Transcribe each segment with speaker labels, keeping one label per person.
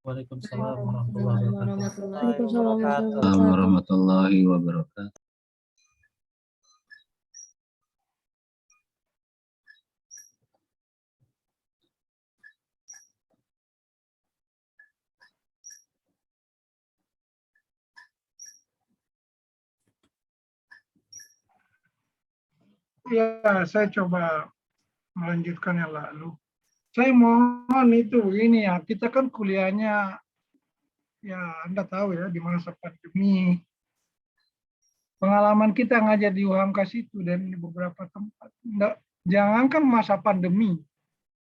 Speaker 1: Waalaikumsalam warahmatullahi wabarakatuh.
Speaker 2: Warahmatullahi wabarakatuh.
Speaker 3: Ya, saya coba melanjutkan yang lalu. Saya mohon itu begini ya, kita kan kuliahnya, ya Anda tahu ya, di masa pandemi. Pengalaman kita ngajar di UHAMKAS itu dan di beberapa tempat. Jangankan masa pandemi,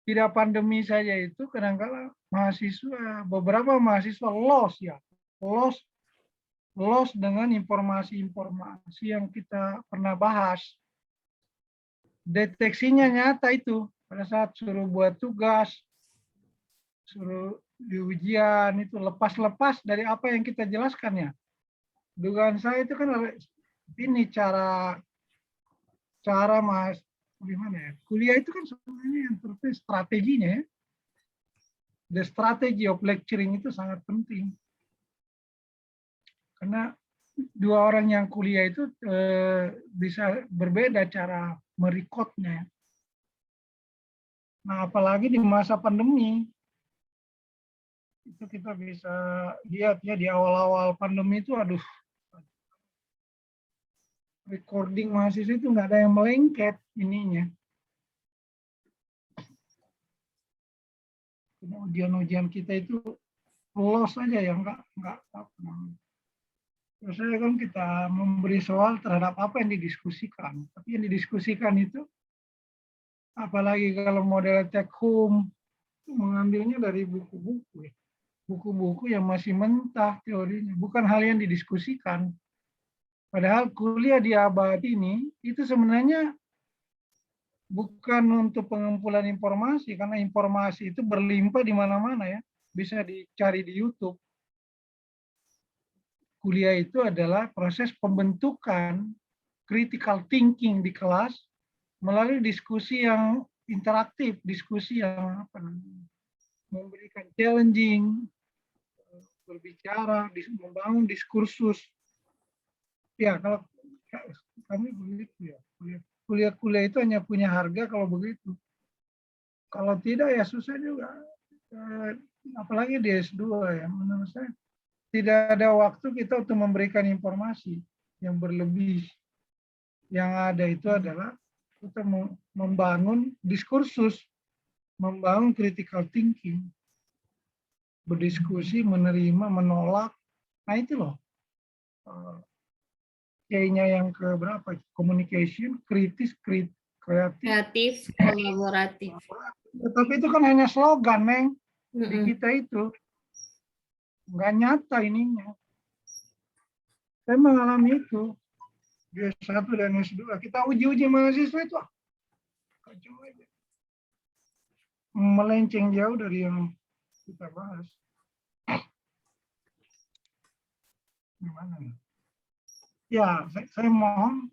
Speaker 3: tidak pandemi saja itu kadang-kadang mahasiswa, beberapa mahasiswa lost ya, lost dengan informasi-informasi yang kita pernah bahas. Deteksinya nyata itu pada saat suruh buat tugas, suruh di ujian itu lepas-lepas dari apa yang kita jelaskan ya. Dugaan saya itu kan ini cara mas gimana ya? Kuliah itu kan sebenarnya yang terpenting strateginya ya. The strategy of lecturing itu sangat penting. Karena dua orang yang kuliah itu bisa berbeda cara merekodnya. Nah, apalagi di masa pandemi, itu kita bisa lihat ya di awal-awal pandemi itu, aduh, recording mahasiswa itu nggak ada yang melengket ininya. Ujian-ujian kita itu lolos aja ya, nggak apa. Biasanya kan kita memberi soal terhadap apa yang didiskusikan, tapi yang didiskusikan itu apalagi kalau model take home mengambilnya dari buku-buku ya. Buku-buku yang masih mentah teorinya, bukan hal yang didiskusikan. Padahal kuliah di abad ini itu sebenarnya bukan untuk pengumpulan informasi, karena informasi itu berlimpah di mana-mana ya, bisa dicari di YouTube. Kuliah itu adalah proses pembentukan critical thinking di kelas melalui diskusi yang interaktif, diskusi yang memberikan challenging, berbicara, membangun diskursus. Ya, kalau kami begitu ya. Kuliah-kuliah itu hanya punya harga kalau begitu. Kalau tidak ya susah juga. Apalagi di S2 ya, menurut saya tidak ada waktu kita untuk memberikan informasi yang berlebih. Yang ada itu adalah kita membangun diskursus, membangun critical thinking, berdiskusi, menerima, menolak. Nah itu loh. K-nya yang ke berapa? Communication, kritis, kreatif,
Speaker 1: Kolaboratif.
Speaker 3: Tapi itu kan hanya slogan, Neng. Di kita itu. Nggak nyata ininya. Saya mengalami itu. Di S1 dan S2. Kita uji-uji mahasiswa itu. Kacau aja. Melenceng jauh dari yang kita bahas. Gimana nih? Ya, saya mohon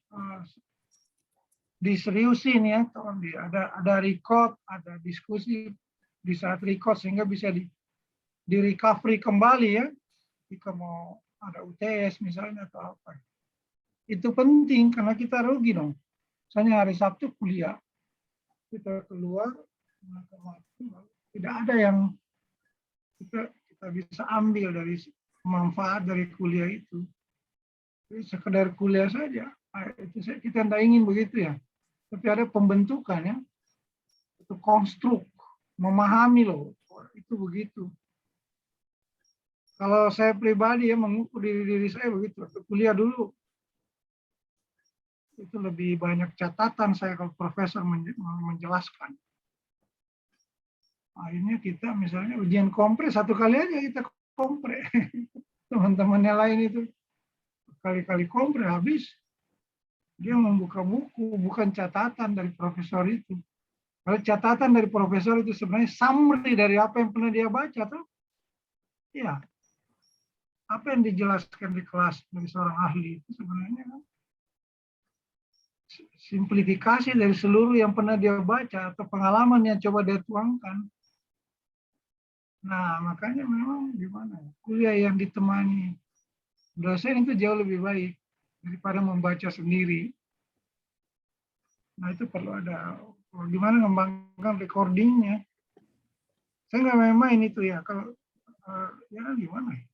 Speaker 3: diseriusin ya, tolong ada record, ada diskusi di saat record sehingga bisa di recovery kembali ya, jika mau ada UTS misalnya atau apa. Itu penting karena kita rugi dong. Misalnya hari Sabtu kuliah, kita keluar, tidak ada yang kita bisa ambil dari manfaat dari kuliah itu. Jadi sekedar kuliah saja, itu kita tidak ingin begitu ya. Tapi ada pembentukan ya, itu konstruk, memahami loh, itu begitu. Kalau saya pribadi ya mengukur diri saya begitu, waktu kuliah dulu itu lebih banyak catatan saya kalau profesor menjelaskan. Akhirnya kita misalnya ujian kompre satu kali aja kita kompre, teman-temannya lain itu kali-kali kompre habis. Dia membuka buku, bukan catatan dari profesor itu. Kalau catatan dari profesor itu sebenarnya summary dari apa yang pernah dia baca, tuh. Ya, apa yang dijelaskan di kelas dari seorang ahli itu sebenarnya kan simplifikasi dari seluruh yang pernah dia baca atau pengalaman yang coba dia tuangkan. Nah, makanya memang gimana ya, kuliah yang ditemani dosen itu jauh lebih baik daripada membaca sendiri. Nah, itu perlu ada gimana mengembangkan recordingnya. Saya nggak main-main itu ya. Kalau ya gimana ya?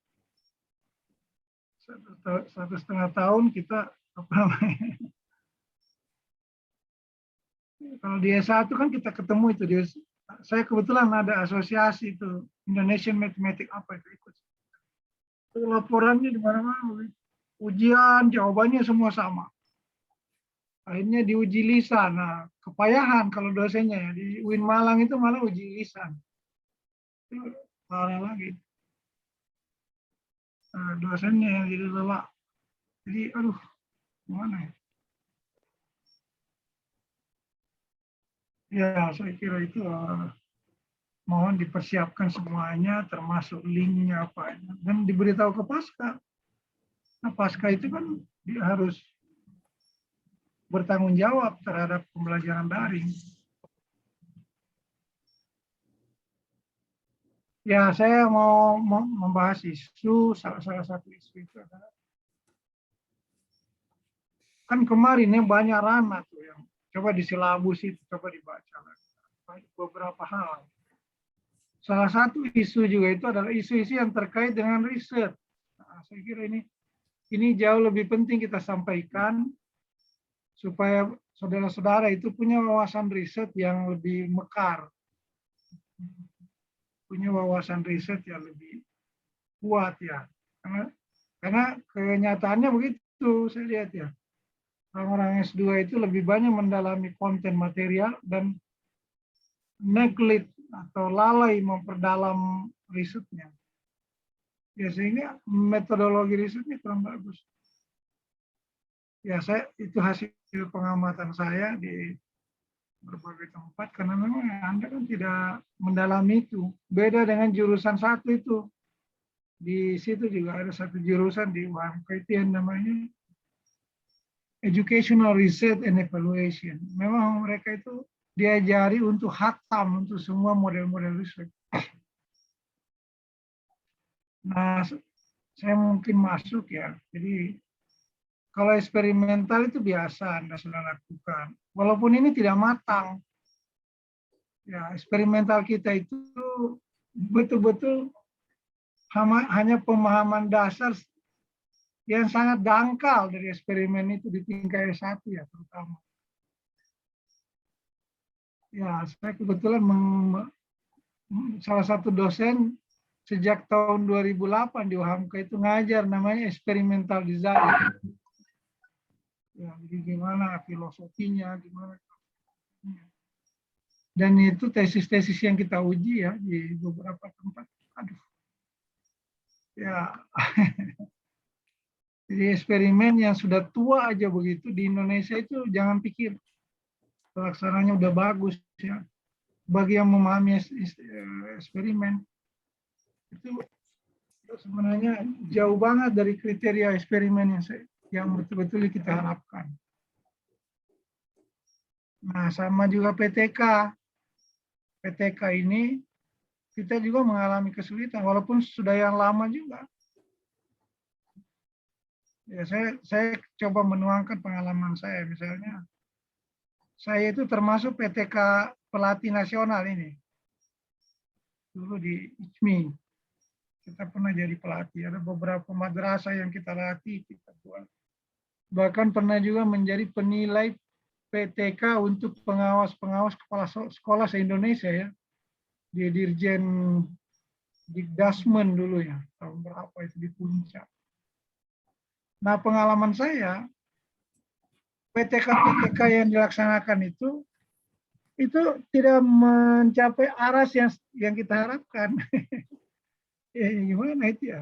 Speaker 3: 1,5 tahun kita apa namanya? Kalau di S1 kan kita ketemu itu saya kebetulan ada asosiasi itu Indonesian Mathematics apa itu ikut. Itu laporannya di mana-mana. Ujian jawabannya semua sama. Akhirnya diuji lisan. Nah, kepayahan kalau dosennya ya. Di UIN Malang itu malah uji lisan. Itu parah lagi. Dosennya yang jadi lelah. Jadi, aduh, gimana ya? Ya, saya kira itu mohon dipersiapkan semuanya, termasuk linknya apa, dan diberitahu ke Pasca. Nah, Pasca itu kan dia harus bertanggung jawab terhadap pembelajaran daring. Ya, saya mau membahas salah satu isu itu adalah kan kemarin ya banyak ranah tuh yang coba di silabus itu coba dibaca beberapa hal. Salah satu isu juga itu adalah isu-isu yang terkait dengan riset. Nah, saya kira ini jauh lebih penting kita sampaikan supaya saudara-saudara itu punya wawasan riset yang lebih mekar, punya wawasan riset yang lebih kuat ya. Karena kenyataannya begitu saya lihat ya. Orang-orang S2 itu lebih banyak mendalami konten material dan neglect atau lalai memperdalam risetnya. Ya sehingga metodologi risetnya kurang bagus. Ya itu hasil pengamatan saya di berbagai tempat karena memang Anda kan tidak mendalami itu. Beda dengan jurusan satu itu. Di situ juga ada satu jurusan di UHMK itu yang namanya Educational Research and Evaluation. Memang mereka itu diajari untuk hatam untuk semua model-model riset. Nah, saya mungkin masuk ya. Jadi kalau eksperimental itu biasa Anda sudah lakukan. Walaupun ini tidak matang. Ya, eksperimental kita itu betul-betul hanya pemahaman dasar yang sangat dangkal dari eksperimen itu di tingkat S1 ya terutama. Ya, saya kebetulan salah satu dosen sejak tahun 2008 di UHAMKA itu ngajar namanya eksperimental design. Ya, jadi gimana filosofinya, gimana. Dan itu tesis-tesis yang kita uji ya di beberapa tempat. Aduh. Ya. Jadi eksperimen yang sudah tua aja begitu di Indonesia itu jangan pikir pelaksananya udah bagus ya. Bagi yang memahami eksperimen itu sebenarnya jauh banget dari kriteria eksperimen yang betul-betul kita harapkan. Nah, sama juga PTK. PTK ini kita juga mengalami kesulitan walaupun sudah yang lama juga. Ya, saya coba menuangkan pengalaman saya misalnya. Saya itu termasuk PTK pelatih nasional ini. Dulu di ICMI. Kita pernah jadi pelatih. Ada beberapa madrasah yang kita latih, kita buat. Bahkan pernah juga menjadi penilai PTK untuk pengawas-pengawas kepala sekolah se-Indonesia ya. Di Dirjen Dikdasmen dulu ya. Tahun berapa itu di Puncak. Nah, pengalaman saya, PTK-PTK yang dilaksanakan itu tidak mencapai aras yang kita harapkan. Ya, gimana itu ya?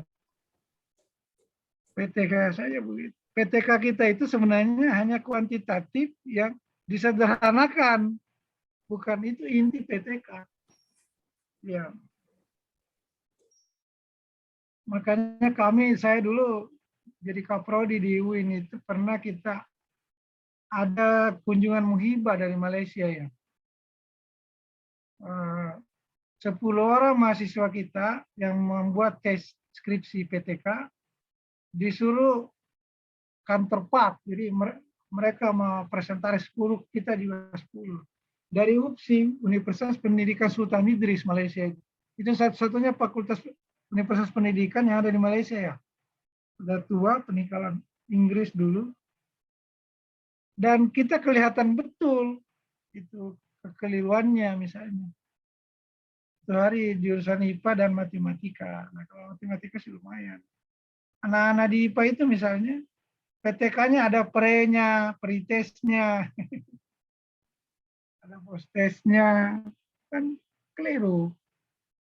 Speaker 3: PTK saya begitu. PTK kita itu sebenarnya hanya kuantitatif yang disederhanakan. Bukan itu inti PTK. Ya. Makanya saya dulu jadi kaprodi di UIN itu pernah kita ada kunjungan muhibah dari Malaysia ya. 10 orang mahasiswa kita yang membuat tes skripsi PTK disuruh kantor part. Jadi mereka mau presentasi 10, kita juga 10. Dari UPSI, Universitas Pendidikan Sultan Idris, Malaysia. Itu satu-satunya fakultas Universitas Pendidikan yang ada di Malaysia ya. Sudah tua, peninggalan Inggris dulu. Dan kita kelihatan betul itu kekeliruannya misalnya. Sehari jurusan IPA dan matematika. Nah, kalau matematika sih lumayan. Anak-anak di IPA itu misalnya, PTK-nya ada pre-nya, pretestnya, ada post-testnya, kan keliru.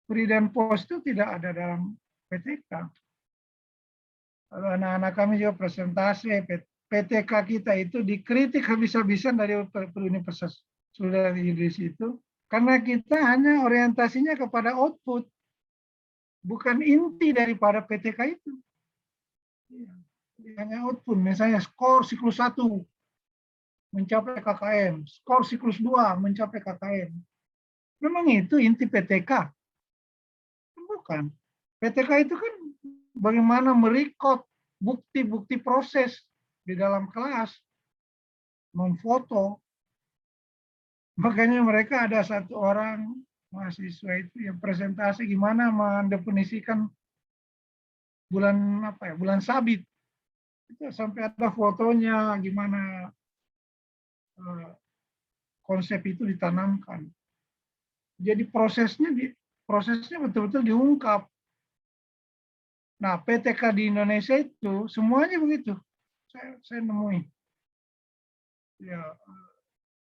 Speaker 3: Pre dan post itu tidak ada dalam PTK. Kalau anak-anak kami juga presentasi, PTK kita itu dikritik habis-habisan dari Universitas Sultan Idris itu, karena kita hanya orientasinya kepada output, bukan inti daripada PTK itu. Hanya output, misalnya skor siklus 1 mencapai KKM, skor siklus 2 mencapai KKM. Memang itu inti PTK? Bukan. PTK itu kan bagaimana merekod bukti-bukti proses di dalam kelas, memfoto. Makanya mereka ada satu orang mahasiswa itu yang presentasi gimana mendefinisikan bulan apa ya, bulan sabit. Itu sampai ada fotonya gimana konsep itu ditanamkan. Jadi prosesnya betul-betul diungkap. Nah, PTK di Indonesia itu semuanya begitu. Saya nemuin. Ya,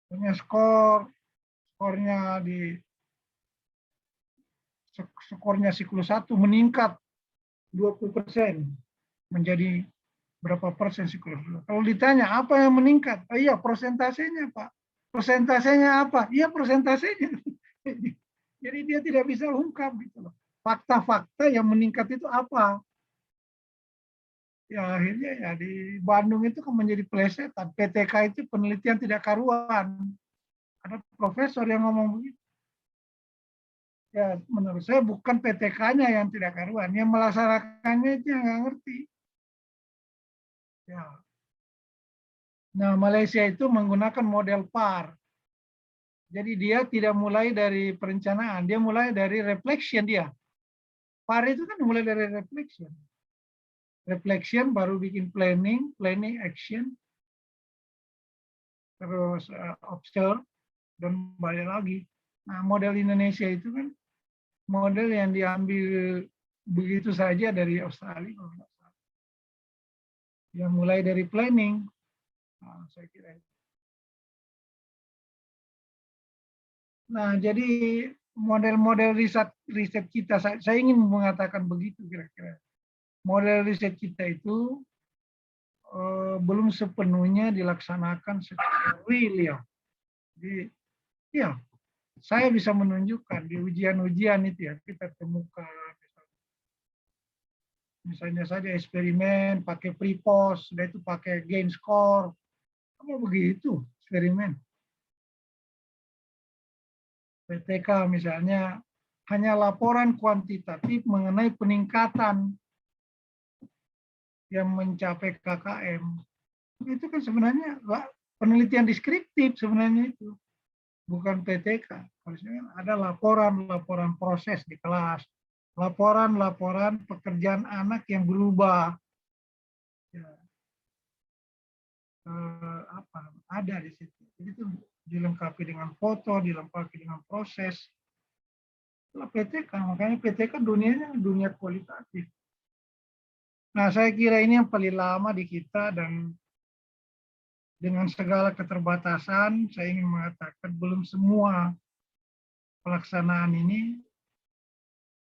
Speaker 3: punya skornya siklus 1 meningkat 20% menjadi berapa persen siklus 2. Kalau ditanya apa yang meningkat? Oh iya, persentasenya, Pak. Persentasenya apa? Iya, persentasenya. Jadi dia tidak bisa ungkap gitu loh. Fakta-fakta yang meningkat itu apa? Ya akhirnya ya di Bandung itu kan menjadi plesetan. PTK itu penelitian tidak karuan. Ada profesor yang ngomong begitu. Ya menurut saya bukan PTK-nya yang tidak karuan, yang melaksanakannya itu yang nggak ngerti. Ya. Nah, Malaysia itu menggunakan model PAR. Jadi dia tidak mulai dari perencanaan, dia mulai dari reflection dia. PAR itu kan mulai dari reflection. Reflection baru bikin planning, planning action, terus observe, dan balik lagi. Nah, model Indonesia itu kan model yang diambil begitu saja dari Australia. Yang mulai dari planning, nah, saya kira. Nah, jadi model-model riset kita, saya ingin mengatakan begitu kira-kira. Model riset kita itu belum sepenuhnya dilaksanakan secara real ya. Jadi, ya, saya bisa menunjukkan di ujian-ujian itu ya, kita temukan misalnya saja eksperimen pakai pre-post, sudah itu pakai gain score, apa begitu eksperimen. PTK misalnya hanya laporan kuantitatif mengenai peningkatan yang mencapai KKM. Itu kan sebenarnya penelitian deskriptif sebenarnya itu. Bukan PTK. Harusnya ada laporan proses di kelas. Laporan pekerjaan anak yang berubah. Ya. Ada di situ. Jadi itu dilengkapi dengan foto, dilengkapi dengan proses. Itulah PTK. Makanya PTK dunianya dunia kualitatif. Nah, saya kira ini yang paling lama di kita dan dengan segala keterbatasan, saya ingin mengatakan belum semua pelaksanaan ini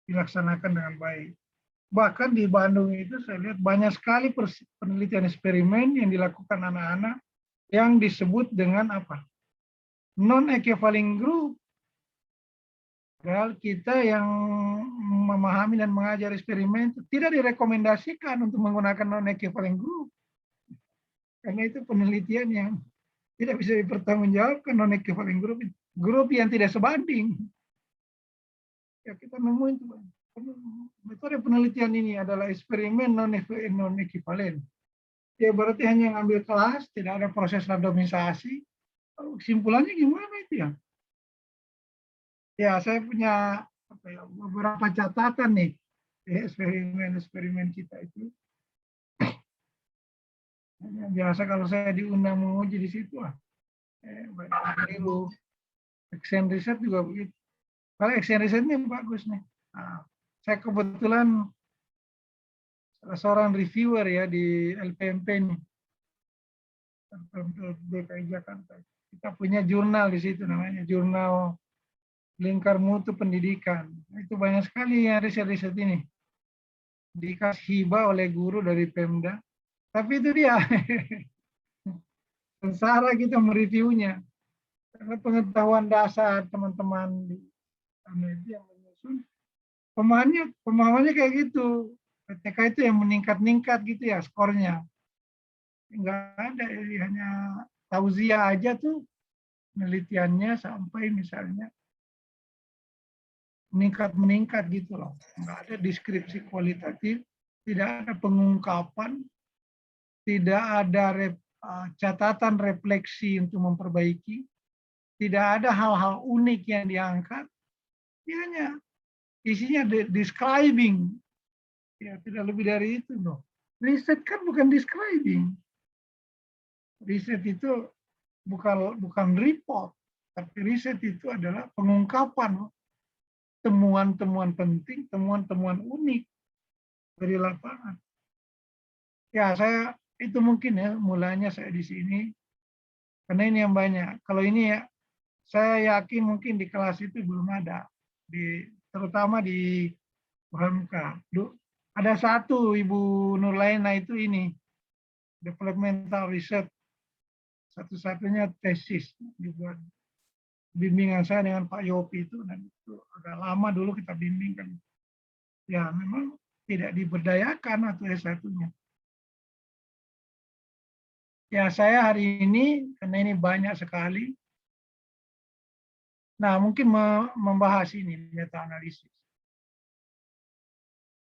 Speaker 3: dilaksanakan dengan baik. Bahkan di Bandung itu saya lihat banyak sekali penelitian eksperimen yang dilakukan anak-anak yang disebut dengan apa? Non-equivalent group. Padahal kita yang memahami dan mengajar eksperimen tidak direkomendasikan untuk menggunakan non-equivalent group. Karena itu penelitian yang tidak bisa dipertanggungjawabkan non-equivalent group. Grup yang tidak sebanding. Ya kita nemuin tuh, metode penelitian ini adalah eksperimen non ekivalen. Ya berarti hanya ngambil kelas, tidak ada proses randomisasi. Kesimpulannya gimana itu ya? Ya saya punya beberapa catatan nih eksperimen kita itu. Biasa kalau saya diundang menguji di situ baik Action Research juga begitu. Kalau Action Research ini bagus nih. Nah, saya kebetulan salah seorang reviewer ya di LPMP nih, DKI Jakarta. Kita punya jurnal di situ namanya Jurnal Lingkar Mutu Pendidikan. Itu banyak sekali ya riset-riset ini. Dikasih hibah oleh guru dari Pemda. Tapi itu dia. Sengsara kita mereviewnya. Karena pengetahuan dasar teman-teman di media yang menyusun. Pemahamannya kayak gitu. PTK itu yang meningkat-ningkat gitu ya skornya. Enggak ada, hanya tauziah aja tuh penelitiannya sampai misalnya meningkat gitu loh. Enggak ada deskripsi kualitatif, tidak ada pengungkapan, tidak ada catatan refleksi untuk memperbaiki, tidak ada hal-hal unik yang diangkat, hanya isinya describing. Ya, tidak lebih dari itu loh. Riset kan bukan describing. Riset itu bukan report, tapi riset itu adalah pengungkapan temuan-temuan penting, temuan-temuan unik dari lapangan. Ya, saya itu mungkin ya mulanya saya di sini karena ini yang banyak. Kalau ini ya saya yakin mungkin di kelas itu belum ada, terutama di UHMK. Ada satu Ibu Nurlaina itu ini developmental research, satu-satunya tesis dibuat bimbingan saya dengan Pak Yopi itu, dan itu agak lama dulu kita bimbingkan. Ya memang tidak diberdayakan atau S1-nya. Ya saya hari ini karena ini banyak sekali. Nah mungkin membahas ini meta analisis.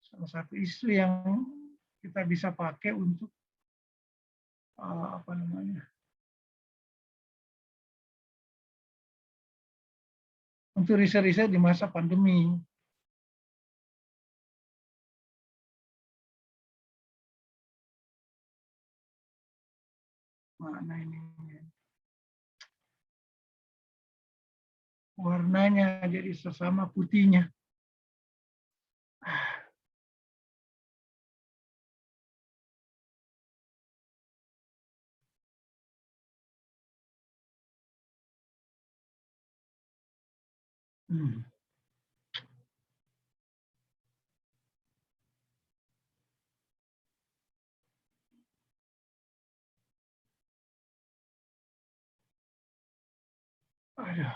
Speaker 3: Salah satu isu yang kita bisa pakai untuk untuk riset-riset di masa pandemi. Mana ini? Warnanya jadi sesama putihnya. Aduh,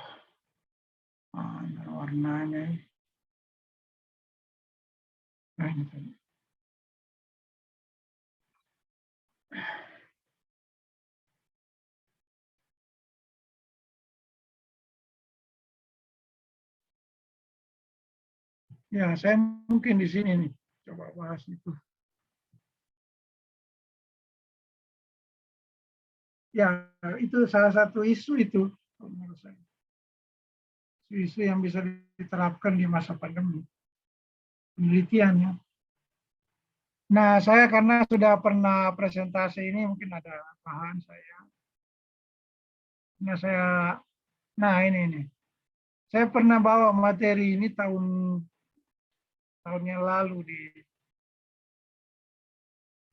Speaker 3: mana warnanya ini? Nah, ini tadi. Ya, saya mungkin di sini nih, coba bahas itu. Ya, itu salah satu isu itu, menurut saya. Isu yang bisa diterapkan di masa pandemi. Penelitiannya. Nah, saya karena sudah pernah presentasi ini, mungkin ada bahan saya. Nah ini. Saya pernah bawa materi ini tahun yang lalu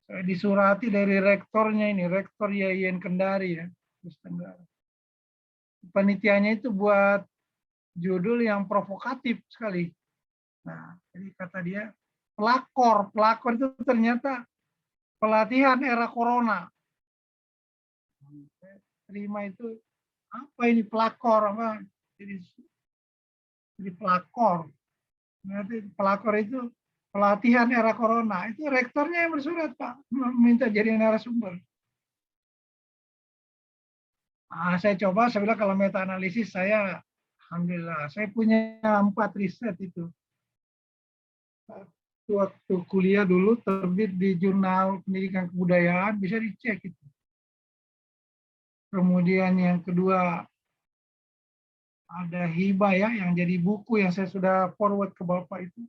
Speaker 3: saya disurati dari rektornya ini, Rektor YIN Kendari ya, Panitianya itu buat judul yang provokatif sekali. Nah, jadi kata dia pelakor itu ternyata pelatihan era corona. Saya terima itu apa ini pelakor apa? Jadi pelakor. Nanti pelakor itu pelatihan era corona. Itu rektornya yang bersurat, Pak, minta jadi narasumber. Nah, saya bilang kalau meta analisis saya, alhamdulillah, saya punya 4 riset itu. waktu kuliah dulu terbit di Jurnal Pendidikan Kebudayaan, bisa dicek itu. Kemudian yang kedua ada hibah ya, yang jadi buku yang saya sudah forward ke Bapak itu.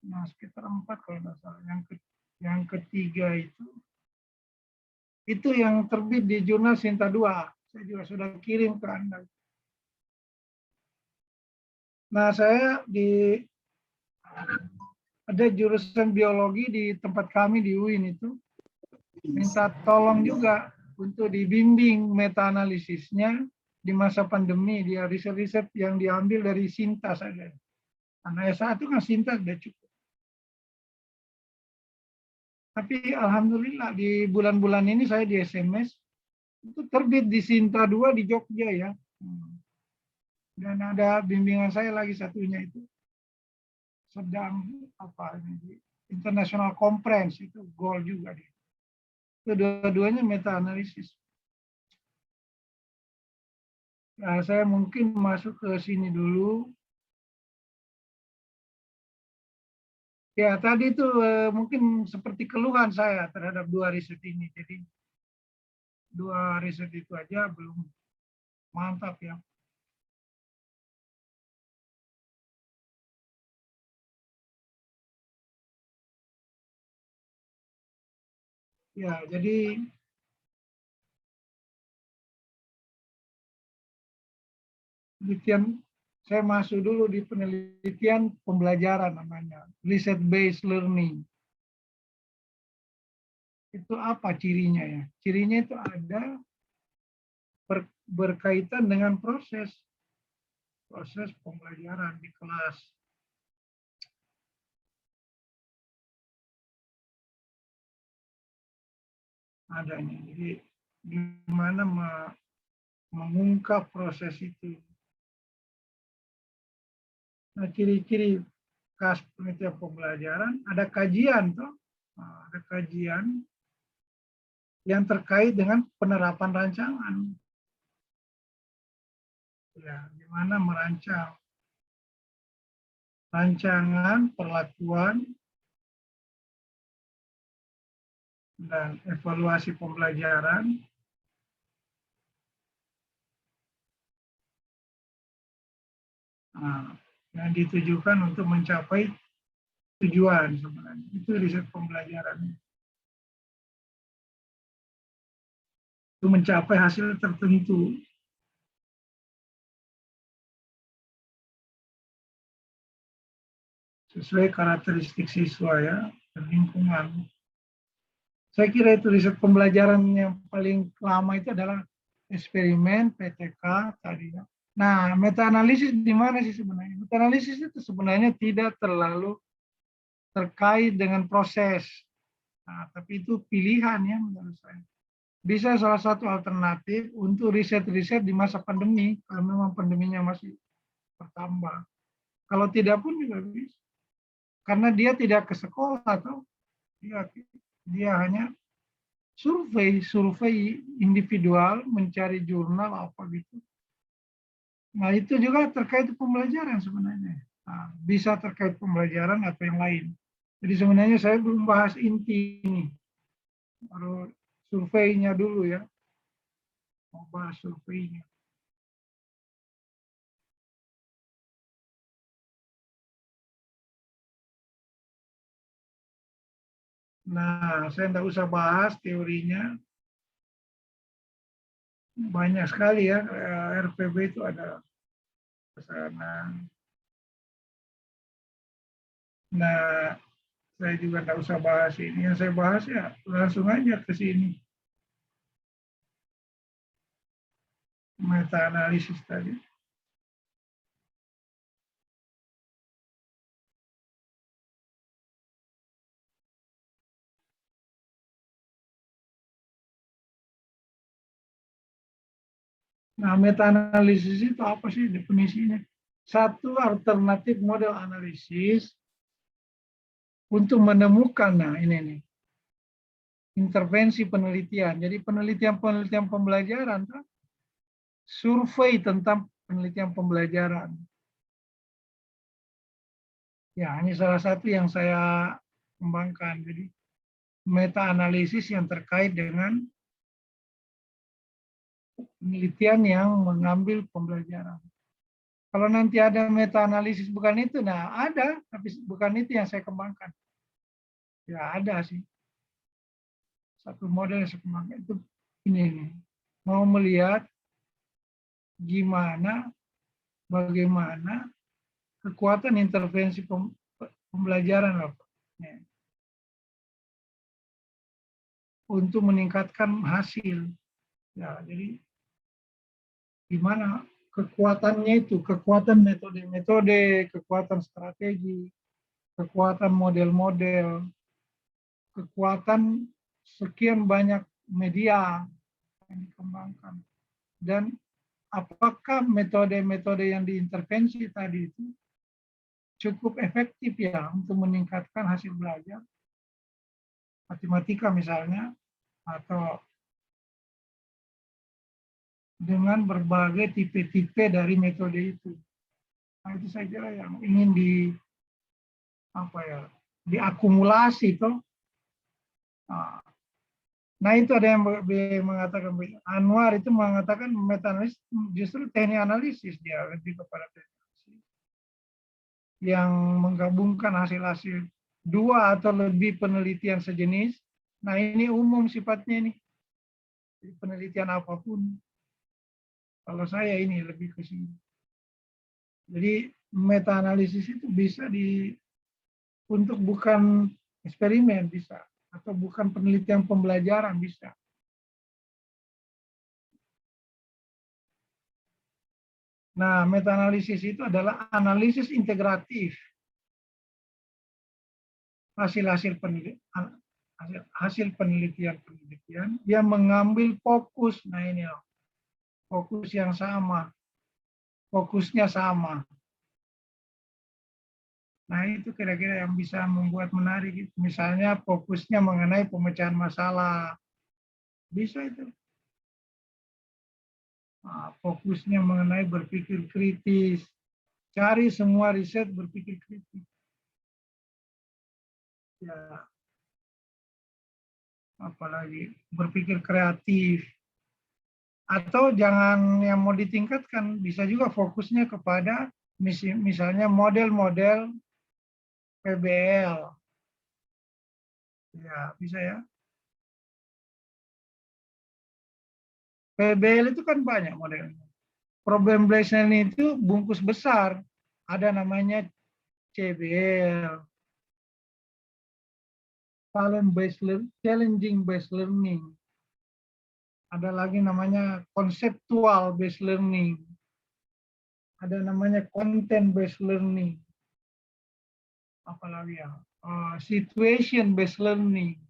Speaker 3: Nah, sekitar 4 kalau nggak salah. Yang ketiga itu yang terbit di Jurnal Sinta 2. Saya juga sudah kirim ke Anda. Nah, saya ada jurusan biologi di tempat kami di UIN itu, minta tolong juga untuk dibimbing meta-analisisnya di masa pandemi. Dia riset-riset yang diambil dari Sinta saja. Karena S1 itu kan Sinta sudah cukup. Tapi alhamdulillah di bulan-bulan ini saya di SMS, itu terbit di Sinta 2 di Jogja ya. Dan ada bimbingan saya lagi satunya itu. Sedang apa ini, International Conference itu goal juga dia. Kedua-duanya meta-analisis. Nah, saya mungkin masuk ke sini dulu. Ya, tadi itu mungkin seperti keluhan saya terhadap 2 riset ini. Jadi 2 riset itu aja belum mantap ya. Ya, jadi penelitian saya masuk dulu di penelitian pembelajaran namanya, research based learning. Itu apa cirinya ya? Cirinya itu ada berkaitan dengan proses pembelajaran di kelas. Adanya. Jadi gimana mengungkap proses itu. Nah, ciri-ciri khas penelitian pembelajaran, ada kajian toh. Nah, ada kajian yang terkait dengan penerapan rancangan. Ya, gimana merancang rancangan, perlakuan, dan evaluasi pembelajaran. Nah, yang ditujukan untuk mencapai tujuan sebenarnya. Itu riset pembelajaran. Itu mencapai hasil tertentu. Sesuai karakteristik siswa ya, dan lingkungan. Saya kira itu riset pembelajaran yang paling lama itu adalah eksperimen, PTK tadi ya. Nah, meta-analisis di mana sih sebenarnya? Meta-analisis itu sebenarnya tidak terlalu terkait dengan proses. Nah, tapi itu pilihan ya menurut saya. Bisa salah satu alternatif untuk riset-riset di masa pandemi, kalau memang pandeminya masih bertambah. Kalau tidak pun juga bisa. Karena dia tidak ke sekolah atau dia hanya survei individual, mencari jurnal apa gitu. Nah, itu juga terkait pembelajaran sebenarnya. Nah, bisa terkait pembelajaran atau yang lain. Jadi sebenarnya saya belum bahas inti ini. Baru surveinya dulu ya. Mau bahas surveinya. Nah, saya tidak usah bahas teorinya. Banyak sekali ya, RPB itu ada kesana. Nah, saya juga tidak usah bahas ini. Yang saya bahas ya langsung aja ke sini. Meta-analisis tadi. Nah, meta-analisis itu apa sih definisinya? Satu alternatif model analisis untuk menemukan, nah ini nih, intervensi penelitian. Jadi penelitian pembelajaran, survei tentang penelitian pembelajaran. Ya, ini salah satu yang saya kembangkan. Jadi meta analisis yang terkait dengan penelitian yang mengambil pembelajaran. Kalau nanti ada meta analisis bukan itu, nah ada, tapi bukan itu yang saya kembangkan. Ya ada sih. Satu model yang saya kembangkan itu ini nih. Mau melihat bagaimana kekuatan intervensi pembelajaran loh, ya, untuk meningkatkan hasil. Ya, jadi gimana kekuatannya itu, kekuatan metode-metode, kekuatan strategi, kekuatan model-model, kekuatan sekian banyak media yang dikembangkan. Dan apakah metode-metode yang diintervensi tadi itu cukup efektif ya untuk meningkatkan hasil belajar matematika misalnya, atau dengan berbagai tipe-tipe dari metode itu. Nah, itu saya kira yang ingin diakumulasi itu. Nah itu ada yang mengatakan, Anwar itu mengatakan meta-analisis justru teknik analisis, dia lebih kepada teknik analisis yang menggabungkan hasil-hasil dua atau lebih penelitian sejenis. Nah ini umum sifatnya nih, penelitian apapun. Kalau saya ini lebih ke sini. Jadi meta-analisis itu bisa untuk bukan eksperimen bisa, atau bukan penelitian pembelajaran bisa. Nah, meta-analisis itu adalah analisis integratif hasil penelitian yang mengambil fokus. Nah ini loh, fokus yang sama, fokusnya sama. Nah itu kira-kira yang bisa membuat menarik. Misalnya fokusnya mengenai pemecahan masalah, bisa itu. Nah, fokusnya mengenai berpikir kritis, cari semua riset berpikir kritis. Ya, apalagi berpikir kreatif. Atau jangan yang mau ditingkatkan, bisa juga fokusnya kepada misalnya model-model PBL. Ya, bisa ya. PBL itu kan banyak modelnya. Problem based learning itu bungkus besar. Ada namanya CBL, challenging based learning. Ada lagi namanya conceptual based learning. Ada namanya content based learning. Apalagi ya, situation based learning.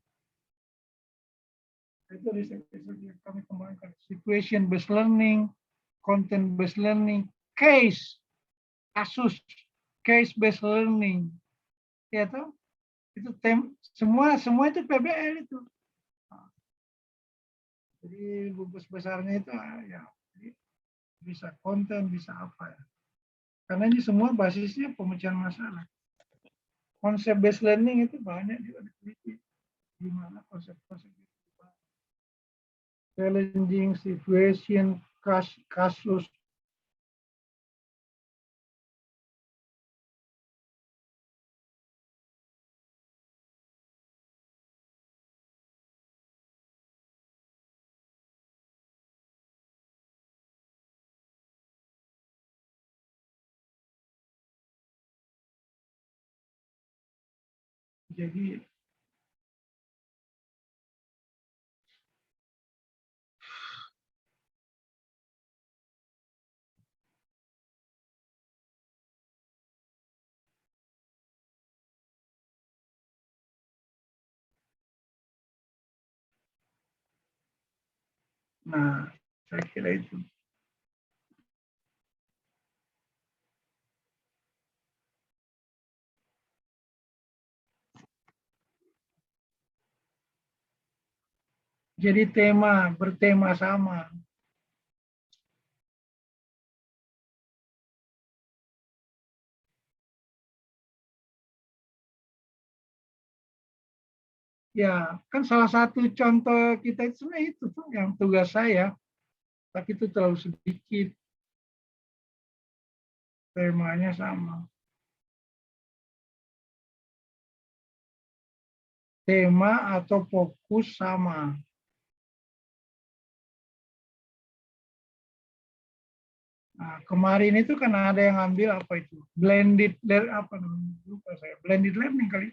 Speaker 3: Itu riset yang kami kembangkan. Situation based learning, content based learning, kasus, case based learning. Ya toh? Itu semua itu PBL itu. Jadi bungkus besarnya itu ya bisa konten, bisa apa ya. Karena ini semua basisnya pemecahan masalah. Konsep based learning itu banyak juga diteliti. Gimana konsep-konsep itu. Challenging situation, kasus. Jadi nah, saya kira itu. Jadi bertema sama. Ya, kan salah satu contoh kita itu sebenarnya itu tuh yang tugas saya, tapi itu terlalu sedikit, temanya sama. Tema atau fokus sama. Nah, kemarin itu kan ada yang ambil apa itu? Blended apa namanya? Lupa saya. Blended learning kali.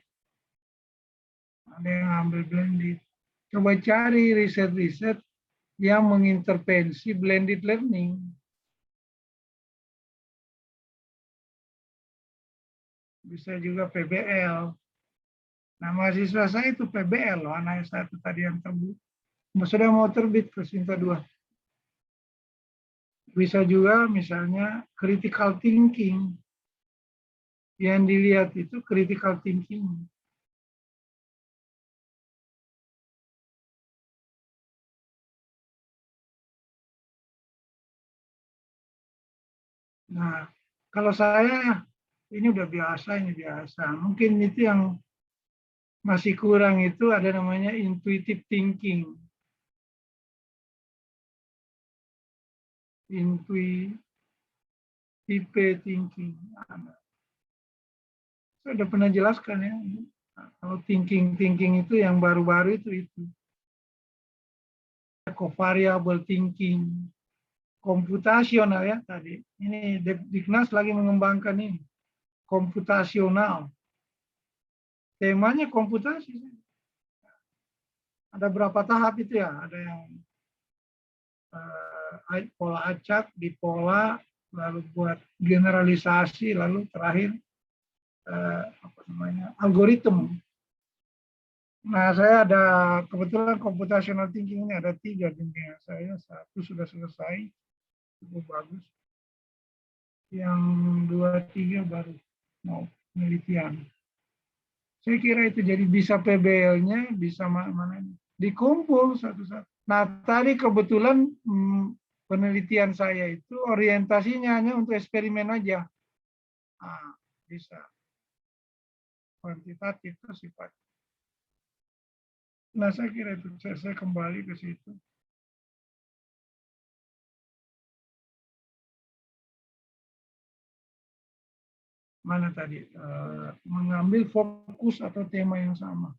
Speaker 3: Ada yang ambil blended. Coba cari riset-riset yang mengintervensi blended learning. Bisa juga PBL. Nah, mahasiswa saya itu PBL loh, anak satu tadi yang terbit. Sudah mau terbit ke Sinta 2. Bisa juga misalnya critical thinking. Yang dilihat itu critical thinking. Nah, kalau saya ini udah biasa, ini biasa. Mungkin itu yang masih kurang itu ada namanya intuitive thinking. Intuitive thinking. Saya udah pernah jelaskan ya. Kalau thinking itu yang baru-baru itu. Covariable thinking. Komputasional ya tadi. Ini Dignas lagi mengembangkan ini. Komputasional. Temanya komputasi. Ada berapa tahap itu ya? Ada yang pola acak, dipola, lalu buat generalisasi, lalu terakhir apa namanya, algoritma. Nah, saya ada kebetulan computational thinking ini ada 3 bimbingan saya, 1 sudah selesai, cukup bagus. Yang 2, 3 baru mau penelitian. Saya kira itu jadi bisa PBL-nya, bisa mana dikumpul satu-satu. Nah, tadi kebetulan penelitian saya itu orientasinya hanya untuk eksperimen aja. Nah, bisa kuantitatif itu sifat. Nah, saya kira itu saya kembali ke situ. Mana tadi mengambil fokus atau tema yang sama.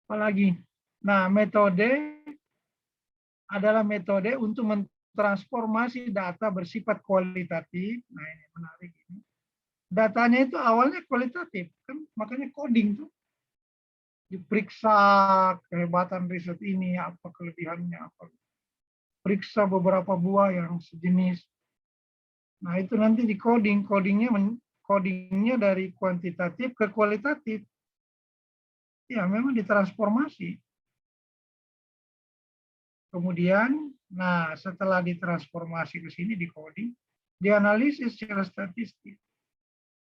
Speaker 3: Apalagi, nah metode adalah metode untuk mentransformasi data bersifat kualitatif. Nah ini menarik ini. Datanya itu awalnya kualitatif, kan makanya coding tuh. Diperiksa kehebatan riset ini, apa kelebihannya, apa. Periksa beberapa buah yang sejenis. Nah itu nanti di coding, codingnya dari kuantitatif ke kualitatif. Ya memang ditransformasi. Kemudian, nah setelah ditransformasi ke sini di coding, dianalisis secara statistik.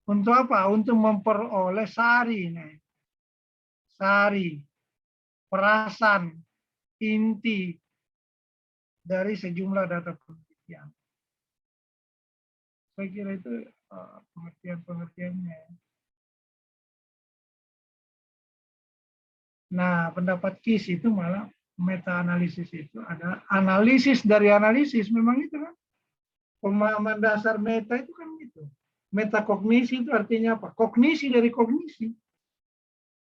Speaker 3: Untuk apa? Untuk memperoleh sari, sari, perasan, inti dari sejumlah data penelitian. Saya kira itu pengertian-pengertiannya. Nah, pendapat KIS itu malah meta-analisis itu ada analisis dari analisis, memang itu kan. Pemahaman dasar meta itu kan itu. Metakognisi itu artinya apa? Kognisi dari kognisi.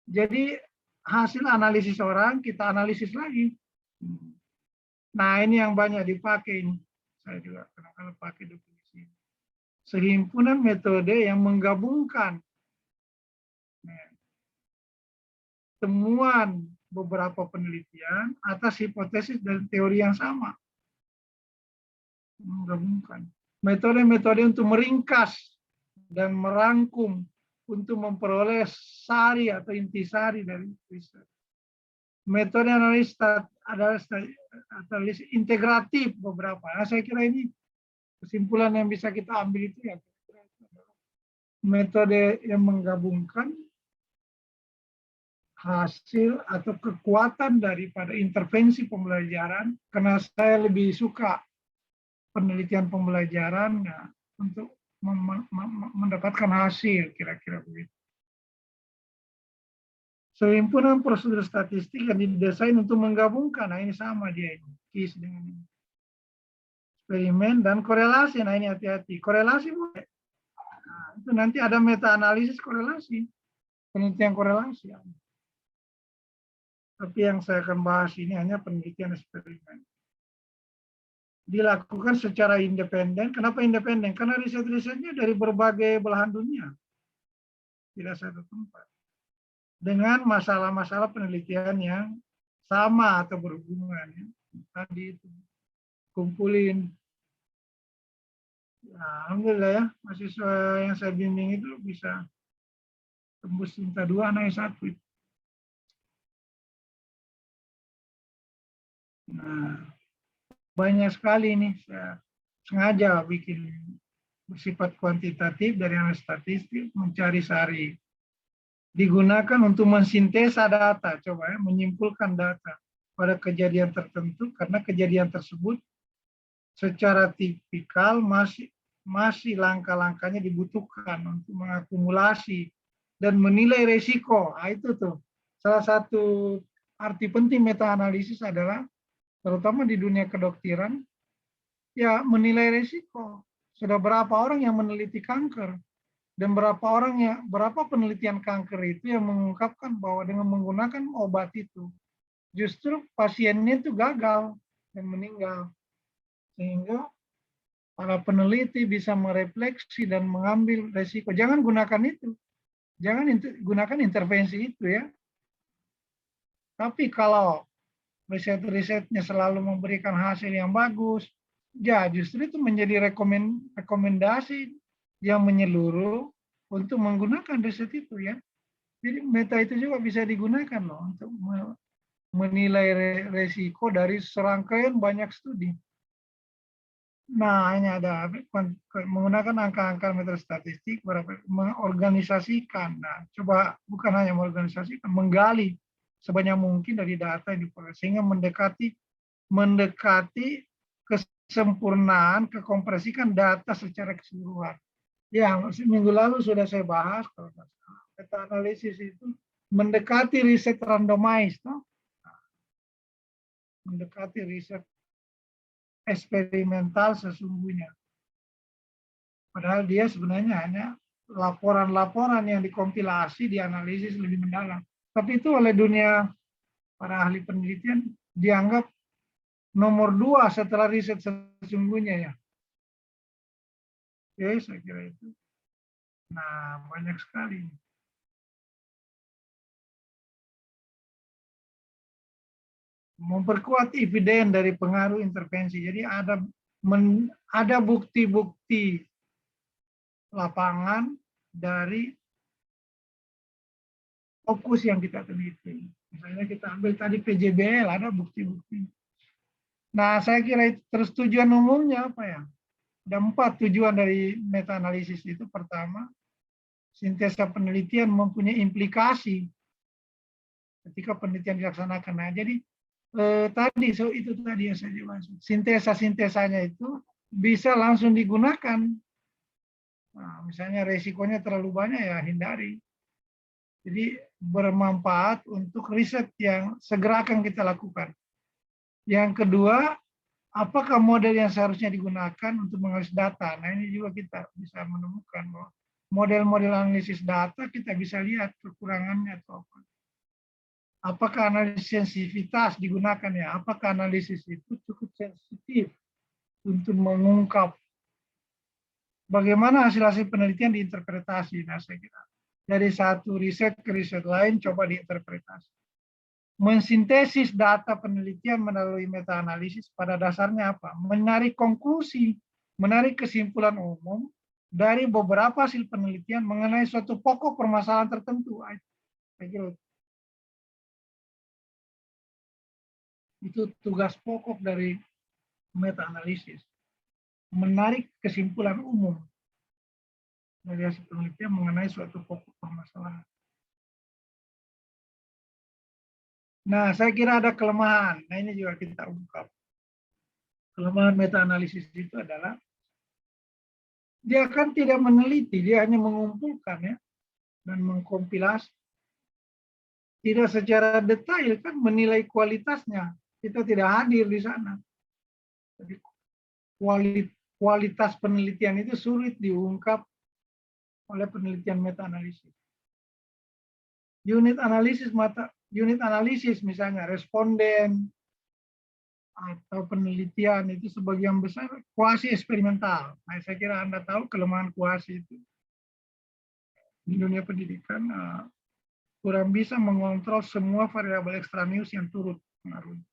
Speaker 3: Jadi hasil analisis orang kita analisis lagi. Nah ini yang banyak dipakai ini. Saya juga kadang-kadang pakai definisi. Sehimpunan metode yang menggabungkan temuan beberapa penelitian atas hipotesis dan teori yang sama. Menggabungkan. Metode-metode untuk meringkas dan merangkum untuk memperoleh sari atau intisari dari riset. Metode analisis adalah analisis integratif beberapa. Nah, saya kira ini kesimpulan yang bisa kita ambil itu ya metode yang menggabungkan hasil atau kekuatan daripada intervensi pembelajaran, karena saya lebih suka penelitian pembelajaran untuk mendapatkan hasil, kira-kira begitu. Himpunan prosedur statistik yang didesain untuk menggabungkan, nah ini sama dia ini, KIS dengan ini. Eksperimen dan korelasi, nah ini hati-hati, korelasi boleh. Nah, itu nanti ada meta-analisis korelasi, penelitian korelasi. Tapi yang saya akan bahas ini hanya penelitian eksperimen. Dilakukan secara independen. Kenapa independen? Karena riset-risetnya dari berbagai belahan dunia. Tidak satu tempat. Dengan masalah-masalah penelitian yang sama atau berhubungan. Ya. Tadi itu kumpulin. Ya, alhamdulillah ya, mahasiswa yang saya bimbing itu bisa tembus cinta 2, naik 1. Nah, banyak sekali nih, saya sengaja bikin bersifat kuantitatif dari analis statistik, mencari sari. Digunakan untuk mensintesa data, coba ya, menyimpulkan data pada kejadian tertentu, karena kejadian tersebut secara tipikal masih langkah-langkahnya dibutuhkan untuk mengakumulasi dan menilai resiko. Nah, itu tuh salah satu arti penting meta-analisis adalah, terutama di dunia kedokteran, ya menilai resiko. Sudah berapa orang yang meneliti kanker, dan berapa penelitian kanker itu yang mengungkapkan bahwa dengan menggunakan obat itu, justru pasiennya itu gagal dan meninggal. Sehingga para peneliti bisa merefleksi dan mengambil resiko. Jangan gunakan itu. Jangan gunakan intervensi itu ya. Tapi kalau riset-risetnya selalu memberikan hasil yang bagus, ya justru itu menjadi rekomendasi yang menyeluruh untuk menggunakan riset itu ya. Jadi meta itu juga bisa digunakan loh untuk menilai resiko dari serangkaian banyak studi. Nah, ini ada menggunakan angka-angka metode statistik, mengorganisasikan. Nah, coba bukan hanya mengorganisasikan, menggali sebanyak mungkin dari data yang diperoleh sehingga mendekati kesempurnaan, kekompresikan data secara keseluruhan. Ya, minggu lalu sudah saya bahas, kalau meta analisis itu mendekati riset randomized, no? Mendekati riset eksperimental sesungguhnya. Padahal dia sebenarnya hanya laporan-laporan yang dikompilasi, dianalisis lebih mendalam. Tapi itu oleh dunia para ahli penelitian dianggap nomor 2 setelah riset sesungguhnya ya. Oke, saya kira itu. Nah, banyak sekali. Memperkuat eviden dari pengaruh intervensi. Jadi ada bukti-bukti lapangan dari fokus yang kita teliti. Misalnya kita ambil tadi PJBL, ada bukti-bukti. Nah, saya kira itu terus tujuan umumnya apa ya? Ada 4 tujuan dari meta-analisis itu. Pertama, sintesa penelitian mempunyai implikasi ketika penelitian dilaksanakan. Nah, jadi itu tadi yang saya jelaskan. Sintesa-sintesanya itu bisa langsung digunakan. Nah, misalnya resikonya terlalu banyak ya hindari. Jadi bermanfaat untuk riset yang segera akan kita lakukan. Yang kedua, apakah model yang seharusnya digunakan untuk menganalisis data? Nah, ini juga kita bisa menemukan bahwa model-model analisis data kita bisa lihat kekurangannya atau apa. Apakah analisis sensitivitas digunakan ya? Apakah analisis itu cukup sensitif untuk mengungkap bagaimana hasil-hasil penelitian diinterpretasi? Nah, saya kira dari satu riset ke riset lain coba diinterpretasi. Mensintesis data penelitian melalui meta-analisis pada dasarnya apa? Menarik konklusi, menarik kesimpulan umum dari beberapa hasil penelitian mengenai suatu pokok permasalahan tertentu. Saya kira itu tugas pokok dari meta-analisis. Menarik kesimpulan umum dari hasil penelitian mengenai suatu pokok permasalahan. Nah, saya kira ada kelemahan. Nah, ini juga kita ungkap. Kelemahan meta-analisis itu adalah dia kan tidak meneliti, dia hanya mengumpulkan ya dan mengkompilasi. Tidak secara detail kan menilai kualitasnya. Kita tidak hadir di sana. Jadi kualitas penelitian itu sulit diungkap oleh penelitian meta-analisis. Unit analisis misalnya responden atau penelitian itu sebagian besar kuasi eksperimental. Nah, saya kira Anda tahu kelemahan kuasi itu di dunia pendidikan kurang bisa mengontrol semua variabel ekstranius yang turut mengaruhi.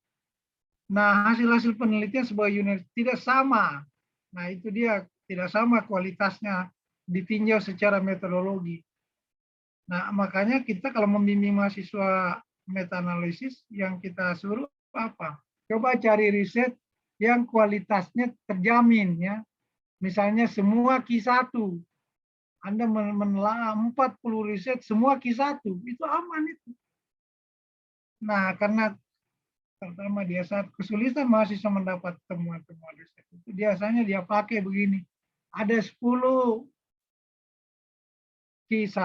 Speaker 3: Nah, hasil-hasil penelitian sebagai unit tidak sama. Nah, itu dia tidak sama kualitasnya ditinjau secara metodologi. Nah, makanya kita kalau membimbing mahasiswa meta-analisis yang kita suruh apa? Coba cari riset yang kualitasnya terjamin ya. Misalnya semua Q1. Anda menelaah 40 riset semua Q1, itu aman itu. Nah, karena pertama dia saat kesulitan mahasiswa mendapat temuan-temuan riset itu biasanya dia pakai begini. Ada 10 Q1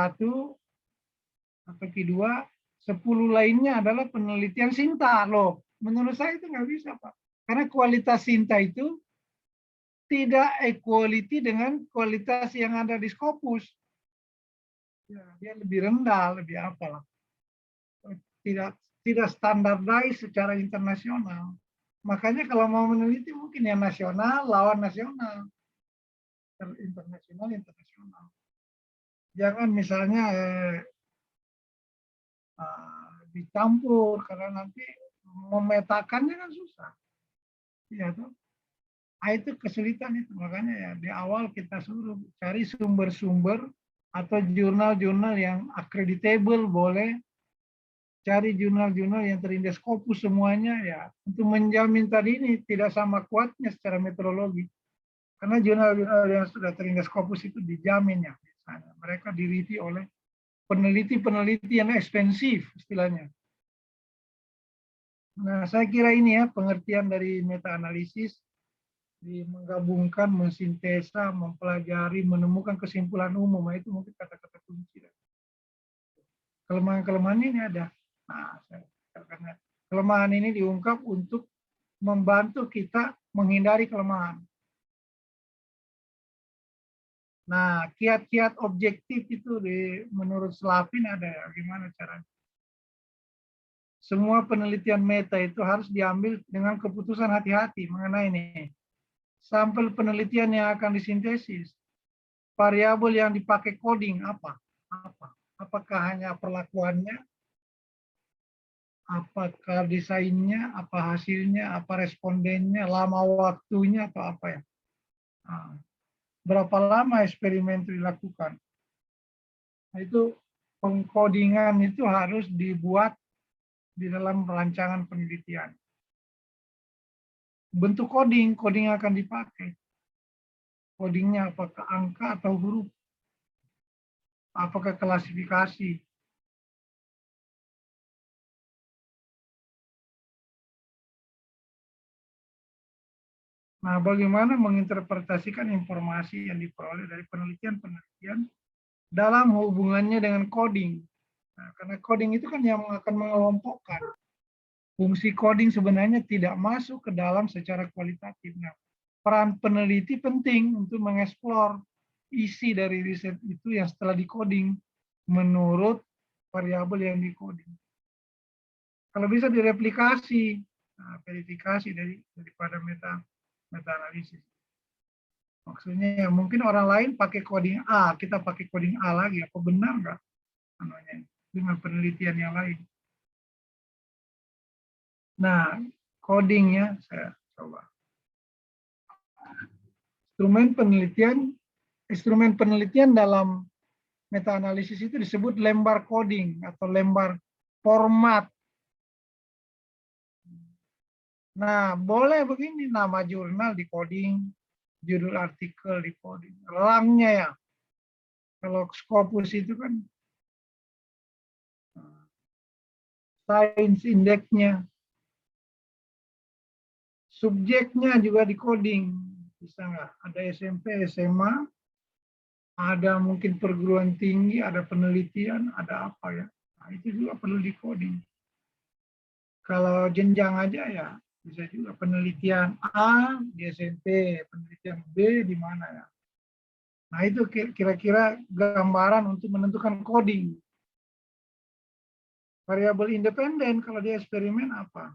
Speaker 3: atau Q2, 10 lainnya adalah penelitian Sinta loh. Menurut saya itu nggak bisa, Pak. Karena kualitas Sinta itu tidak equality dengan kualitas yang ada di Scopus. Ya, dia lebih rendah, lebih apalah. Tidak standardized secara internasional. Makanya kalau mau meneliti mungkin yang nasional lawan nasional. Internasional. Jangan misalnya dicampur karena nanti memetakannya kan susah. Ya tuh. Itu kesulitan itu. Makanya ya di awal kita suruh cari sumber-sumber atau jurnal-jurnal yang accreditable, boleh cari jurnal-jurnal yang terindex Scopus semuanya ya untuk menjamin tadi ini tidak sama kuatnya secara metodologi. Karena jurnal-jurnal yang sudah terindex Scopus itu dijamin ya misalnya mereka direview oleh peneliti-peneliti yang ekspensif istilahnya. Nah, saya kira ini ya pengertian dari meta-analisis, menggabungkan, mensintesa, mempelajari, menemukan kesimpulan umum. Nah, itu mungkin kata-kata kunci. Kelemahan-kelemahan ini ada. Nah, karena kelemahan ini diungkap untuk membantu kita menghindari kelemahan. Nah, kiat-kiat objektif itu menurut Slavin ada ya, gimana caranya? Semua penelitian meta itu harus diambil dengan keputusan hati-hati mengenai ini. Sampel penelitian yang akan disintesis, variabel yang dipakai coding apa? Apakah hanya perlakuannya, apakah desainnya, apa hasilnya, apa respondennya, lama waktunya atau apa ya? Nah, berapa lama eksperimen itu dilakukan? Nah, itu pengkodingan itu harus dibuat di dalam rancangan penelitian. Bentuk coding yang akan dipakai. Codingnya apakah angka atau huruf? Apakah klasifikasi? Nah, bagaimana menginterpretasikan informasi yang diperoleh dari penelitian-penelitian dalam hubungannya dengan coding? Nah, karena coding itu kan yang akan mengelompokkan. Fungsi coding sebenarnya tidak masuk ke dalam secara kualitatif. Nah, peran peneliti penting untuk mengeksplor isi dari riset itu yang setelah di-coding menurut variabel yang di-coding. Kalau bisa direplikasi, nah, verifikasi daripada meta-analisis. Maksudnya ya mungkin orang lain pakai coding A, kita pakai coding A lagi, apa benar nggak dengan penelitian yang lain? Nah, codingnya saya coba. Instrumen penelitian dalam meta-analisis itu disebut lembar coding atau lembar format. Nah, boleh begini, nama jurnal di coding, judul artikel di coding, rangnya ya. Kalau Scopus itu kan Science indeksnya, subjeknya juga di coding, bisa nggak? Ada SMP, SMA, ada mungkin perguruan tinggi, ada penelitian, ada apa ya? Nah, itu juga perlu di coding. Kalau jenjang aja ya bisa juga penelitian A di SMP, penelitian B di mana ya. Nah itu kira-kira gambaran untuk menentukan coding. Variabel independen kalau dia eksperimen apa?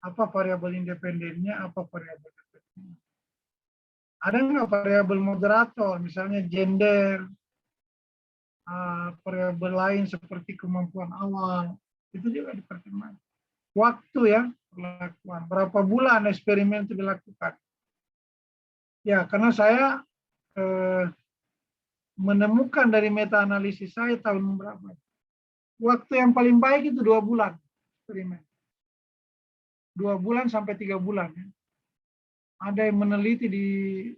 Speaker 3: Apa variabel independennya, apa variabel dependennya? Ada nggak variabel moderator, misalnya gender, variabel lain seperti kemampuan awal, itu juga dipertimbangkan. Waktu ya, perlakuan. Berapa bulan eksperimen itu dilakukan? Ya, karena saya menemukan dari meta analisis saya tahun berapa? Waktu yang paling baik itu 2 bulan eksperimen. 2 bulan sampai 3 bulan. Ya. Ada yang meneliti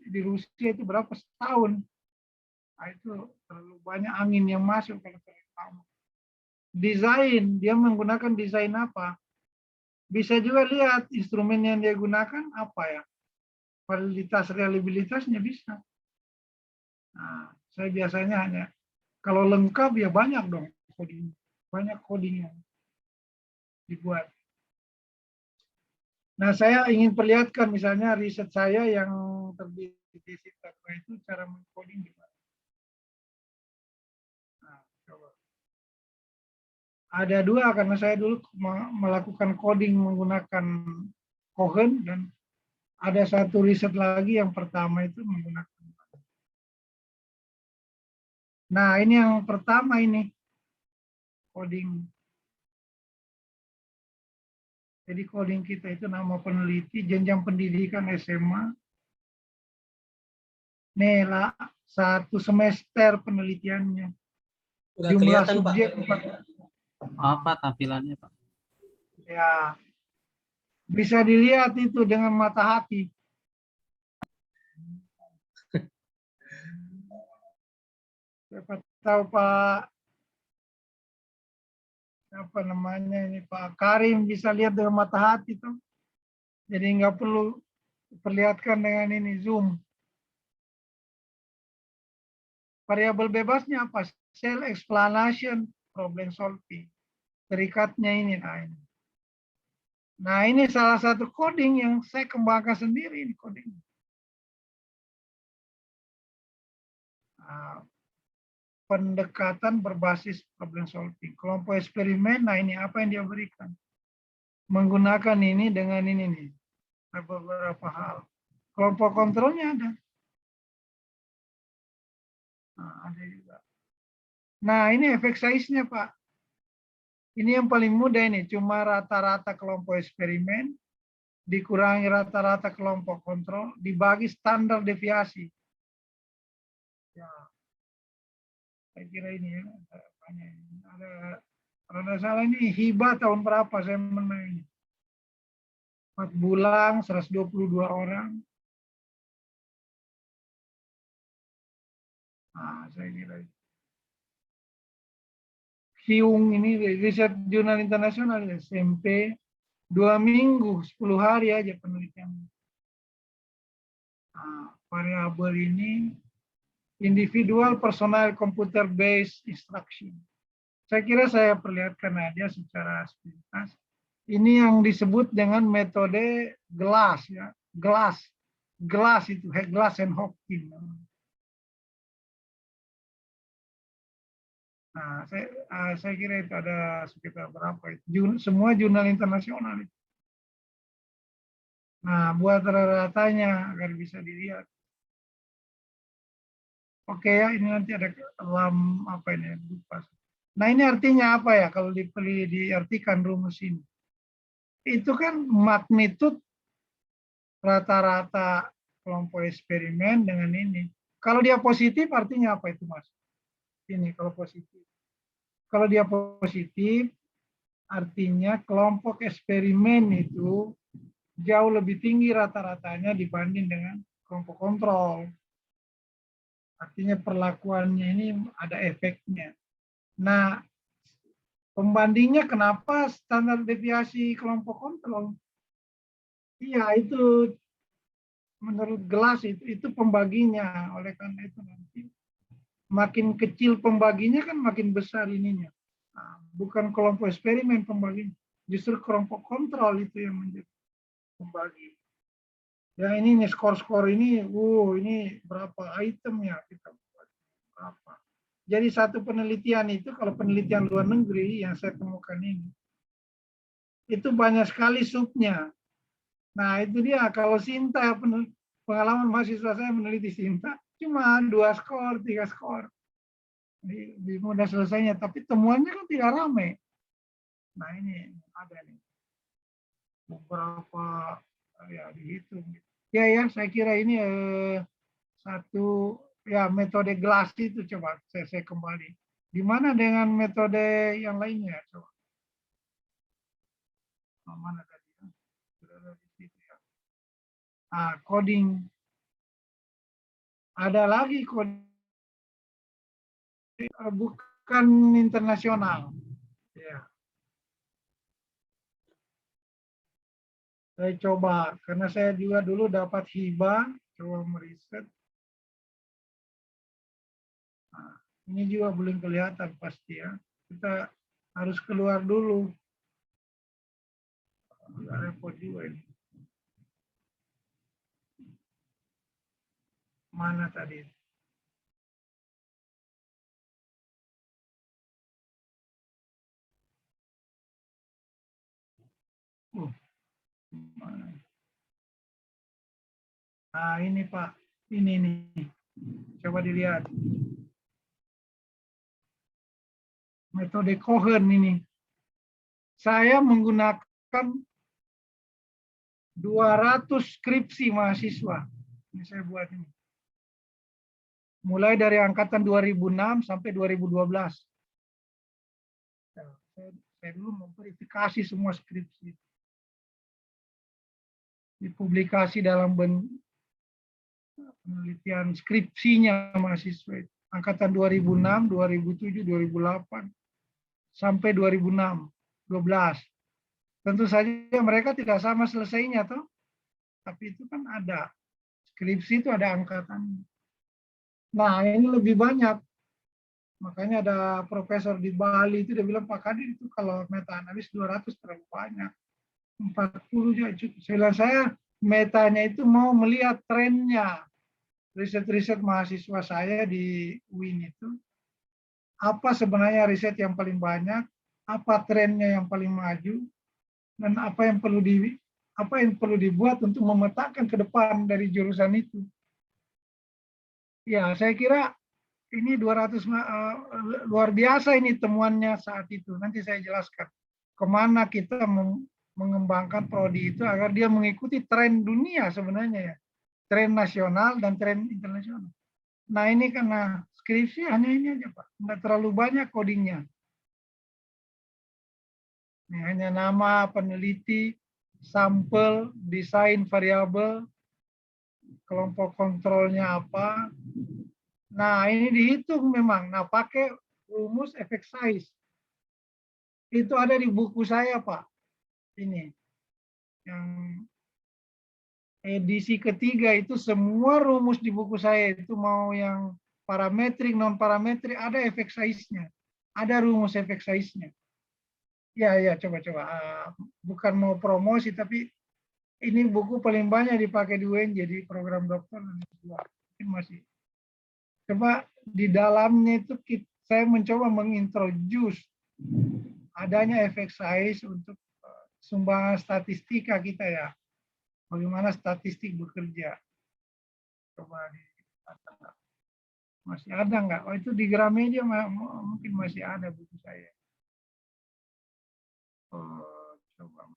Speaker 3: di Rusia itu berapa setahun. Nah, itu terlalu banyak angin yang masuk kalau terlalu lama. Desain, dia menggunakan desain apa? Bisa juga lihat instrumen yang dia gunakan apa ya. Validitas, reliabilitasnya bisa. Nah, saya biasanya hanya, kalau lengkap ya banyak dong coding. Banyak coding yang dibuat. Nah, saya ingin perlihatkan misalnya riset saya yang terbit di Citaqua itu cara mengcoding gimana. Nah, coba. Ada 2 karena saya dulu melakukan coding menggunakan Cohen dan ada 1 riset lagi yang pertama itu menggunakan. Nah, ini yang pertama ini coding. Jadi coding kita itu nama peneliti, jenjang pendidikan SMA. Nih lah, 1 semester penelitiannya.
Speaker 4: Udah
Speaker 3: Jumlah
Speaker 4: kelihatan,
Speaker 3: subjek
Speaker 4: Pak.
Speaker 2: Apa tampilannya, Pak?
Speaker 3: ya bisa dilihat itu dengan mata hati. Siapa tahu Pak apa namanya ini Pak Karim bisa lihat dengan mata hati tuh. Jadi nggak perlu perlihatkan dengan ini zoom. Variabel bebasnya apa? Cell explanation, problem solving. Terikatnya ini. Nah ini salah satu coding yang saya kembangkan sendiri ini coding. Nah, pendekatan berbasis problem solving. Kelompok eksperimen, nah ini apa yang dia berikan. Menggunakan ini dengan ini nih. Beberapa hal. Kelompok kontrolnya ada. Nah, ada juga. Nah, ini efek size-nya, Pak. Ini yang paling mudah ini. Cuma rata-rata kelompok eksperimen, dikurangi rata-rata kelompok kontrol, dibagi standar deviasi. Ya, saya kira ini ya. Ada, kalau tidak salah ini hibah tahun berapa saya menang ini. 4 bulan, 122 orang. Nah, saya kira itu. Hyung ini riset jurnal internasional SMP 2 minggu 10 hari aja penelitian. Nah, variabel ini individual personal computer based instruction. Saya kira saya perlihatkan aja secara sepintas. Ini yang disebut dengan metode GLASS ya. GLASS itu Glass and Hopkins. Nah, saya kira itu ada sekitar berapa itu. Semua jurnal internasional itu. Nah, buat rata-ratanya agar bisa dilihat. Oke ya, ini nanti ada apa ini lupa. Nah, ini artinya apa ya kalau diartikan rumus ini? Itu kan magnitud rata-rata kelompok eksperimen dengan ini. Kalau dia positif artinya apa itu, Mas? Ini kalau positif. Kalau dia positif artinya kelompok eksperimen itu jauh lebih tinggi rata-ratanya dibanding dengan kelompok kontrol. Artinya perlakuannya ini ada efeknya. Nah, Pembandingnya kenapa standar deviasi kelompok kontrol? Iya, itu menurut Glass itu pembaginya. Oleh karena itu nanti makin kecil pembaginya kan makin besar ininya. Nah, bukan kelompok eksperimen pembaginya, justru kelompok kontrol itu yang menjadi pembagi. Ya ini nih skor-skor ini, ini berapa item ya kita buat berapa. Jadi satu penelitian itu kalau penelitian luar negeri yang saya temukan ini, itu banyak sekali subnya. Nah itu dia kalau Sinta, pengalaman mahasiswa saya meneliti Sinta, cuma 2 skor, 3 skor. Lebih mudah selesainya, tapi temuannya kan tidak ramai. Nah ini ada nih beberapa ya dihitung. Ya saya kira ini satu ya metode Glass itu coba saya kembali. Di mana dengan metode yang lainnya coba? Mana tadi? Ya. Coding. Ada lagi coding bukan internasional. Ya. Saya coba karena saya juga dulu dapat hibah coba meriset. Nah, ini juga belum kelihatan pasti ya. Kita harus keluar dulu. Agak repot juga ini. Mana tadi? Mana? Nah ini Pak, ini nih. Coba dilihat. Metode Cohen ini. Saya menggunakan 200 skripsi mahasiswa. Ini saya buat ini. Mulai dari angkatan 2006 sampai 2012. Saya dulu memverifikasi semua skripsi. Dipublikasi dalam penelitian skripsinya mahasiswa. Angkatan 2006, 2007, 2008, sampai 2006, 12. Tentu saja mereka tidak sama selesainya, toh. Tapi itu kan ada. Skripsi itu ada angkatan. Nah, ini lebih banyak. Makanya ada profesor di Bali itu dia bilang, Pak Kadir itu kalau meta-analis 200 terlalu banyak. 40 aja cukup. Saya metanya itu mau melihat trennya. Riset-riset mahasiswa saya di UIN itu, apa sebenarnya riset yang paling banyak, apa trennya yang paling maju, dan apa yang perlu dibuat untuk memetakan ke depan dari jurusan itu. Ya, saya kira ini 200 luar biasa ini temuannya saat itu. Nanti saya jelaskan kemana kita mengembangkan prodi itu agar dia mengikuti tren dunia sebenarnya ya. Tren nasional dan tren internasional. Nah ini karena skripsi hanya ini aja Pak. Nggak terlalu banyak codingnya. Ini hanya nama peneliti, sampel, desain variabel, kelompok kontrolnya apa. Nah ini dihitung memang. Nah pakai rumus efek size. Itu ada di buku saya Pak. Ini. Yang edisi ketiga itu semua rumus di buku saya itu mau yang parametrik, non parametrik ada efek size-nya. Ada rumus efek size-nya. Ya, coba-coba. Bukan mau promosi, tapi ini buku paling banyak dipakai di UN jadi program dokter. Mungkin masih. Coba di dalamnya itu saya mencoba mengintroduce adanya efek size untuk sumbangan statistika kita ya. Bagaimana statistik bekerja. Coba masih ada nggak? Oh itu di Gramedia mungkin masih ada buku saya. Oh, coba.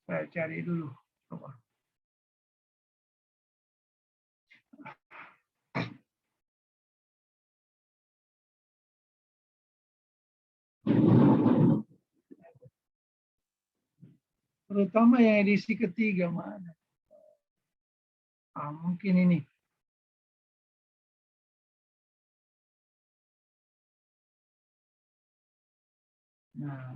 Speaker 3: Saya cari dulu. Coba. Terutama yang edisi ketiga mana? Mungkin ini. Nah,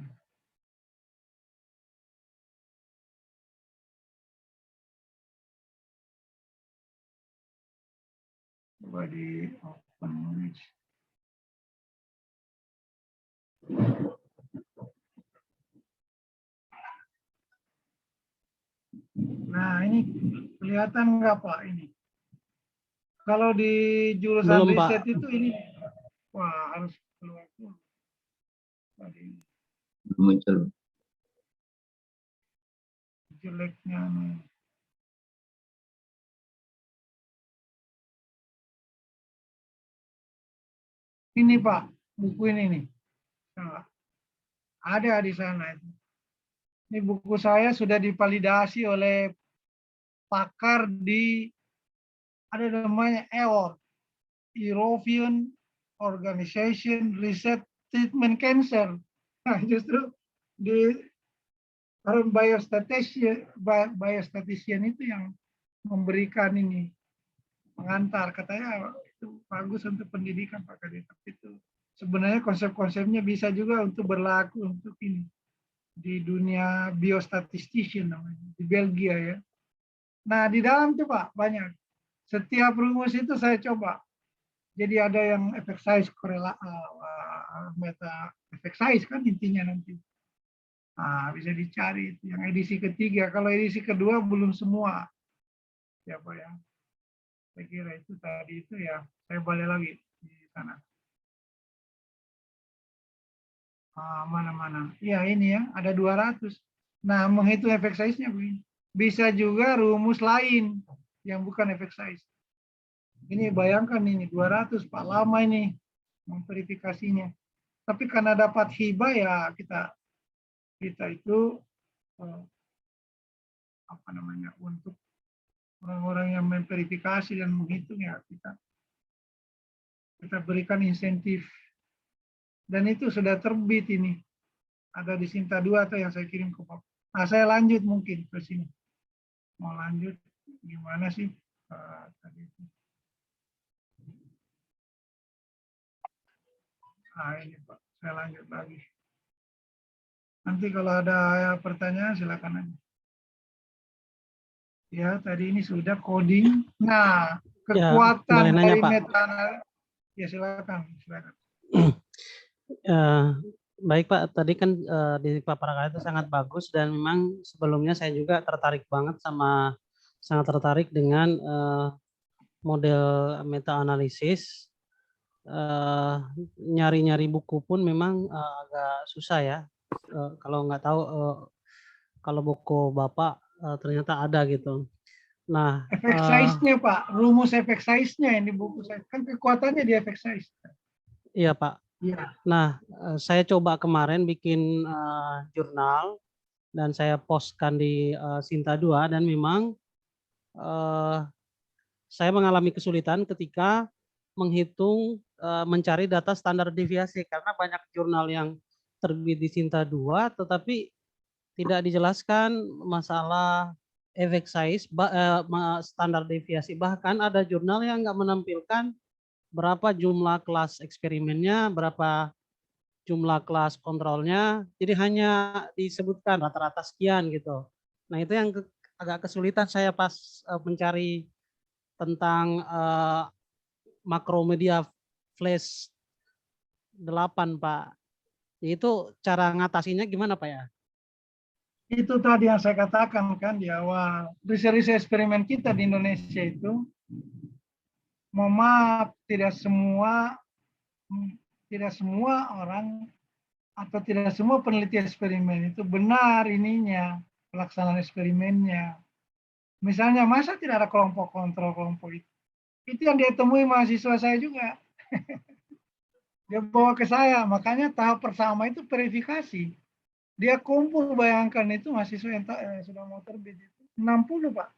Speaker 3: coba di open image. Nah, ini kelihatan nggak Pak ini? Kalau di jurusan
Speaker 2: Belum, Pak.
Speaker 3: riset itu ini, wah harus keluar dulu. Tadi
Speaker 4: Muncul.
Speaker 3: jeleknya nih. Ini Pak, buku ini nih. Nah, ada di sana itu. Ini buku saya sudah divalidasi oleh pakar di, ada namanya EOR, European Organization Research Treatment Cancer. Nah, justru di orang biostatistician itu yang memberikan ini, mengantar, katanya itu bagus untuk pendidikan Pak Kadit. Itu sebenarnya konsep-konsepnya bisa juga untuk berlaku untuk ini di dunia biostatistician namanya di Belgia ya. Nah di dalam tuh Pak banyak, setiap rumus itu saya coba. Jadi ada yang effect size meta effect size kan intinya nanti. Nah, bisa dicari itu yang edisi ketiga. Kalau edisi kedua belum semua. Siapa ya? Saya kira itu tadi itu ya. Saya balik lagi di sana. Mana-mana. Ya ini ya, ada 200. Nah, menghitung efek size-nya begini. Bisa juga rumus lain yang bukan efek size. Ini bayangkan ini 200 Pak, lama ini memverifikasinya. Tapi karena dapat hibah ya kita itu apa namanya, untuk orang-orang yang memverifikasi dan menghitung ya kita berikan insentif. Dan itu sudah terbit ini. Ada di Sinta 2 atau yang saya kirim ke Pak. Nah, saya lanjut mungkin ke sini. Mau lanjut gimana sih tadi itu. Nah, ini Pak, saya lanjut lagi. Nanti kalau ada pertanyaan silakan aja. Ya, tadi ini sudah coding. Nah, kekuatan
Speaker 2: boleh
Speaker 3: dari
Speaker 2: nanya, Pak.
Speaker 3: meta-analisis. Ya, silakan.
Speaker 2: Baik Pak, tadi kan di paparan itu sangat bagus dan memang sebelumnya saya juga tertarik banget sangat tertarik dengan model meta analisis. Nyari-nyari buku pun memang agak susah ya. Kalau nggak tahu kalau buku Bapak ternyata ada gitu. Nah,
Speaker 3: efek size-nya Pak, rumus efek size-nya yang di buku saya. Kan kekuatannya di efek size.
Speaker 2: iya Pak.
Speaker 3: Iya.
Speaker 2: Nah, saya coba kemarin bikin jurnal dan saya postkan di Sinta 2 dan memang saya mengalami kesulitan ketika menghitung mencari data standar deviasi karena banyak jurnal yang terbit di Sinta 2 tetapi tidak dijelaskan masalah effect size standar deviasi, bahkan ada jurnal yang nggak menampilkan berapa jumlah kelas eksperimennya, berapa jumlah kelas kontrolnya, jadi hanya disebutkan rata-rata sekian gitu. Nah itu yang agak kesulitan saya pas mencari tentang makromedia flash 8 Pak. Itu cara ngatasinya gimana Pak ya?
Speaker 3: Itu tadi yang saya katakan kan di awal. Riset-riset eksperimen kita di Indonesia itu, mohon maaf, tidak semua orang atau tidak semua peneliti eksperimen itu benar ininya, pelaksanaan eksperimennya. Misalnya, masa tidak ada kelompok kontrol kelompok itu? Itu yang dia temui mahasiswa saya juga. Dia bawa ke saya, makanya tahap pertama itu verifikasi. Dia kumpul, bayangkan itu mahasiswa yang sudah mau terbit itu 60 Pak.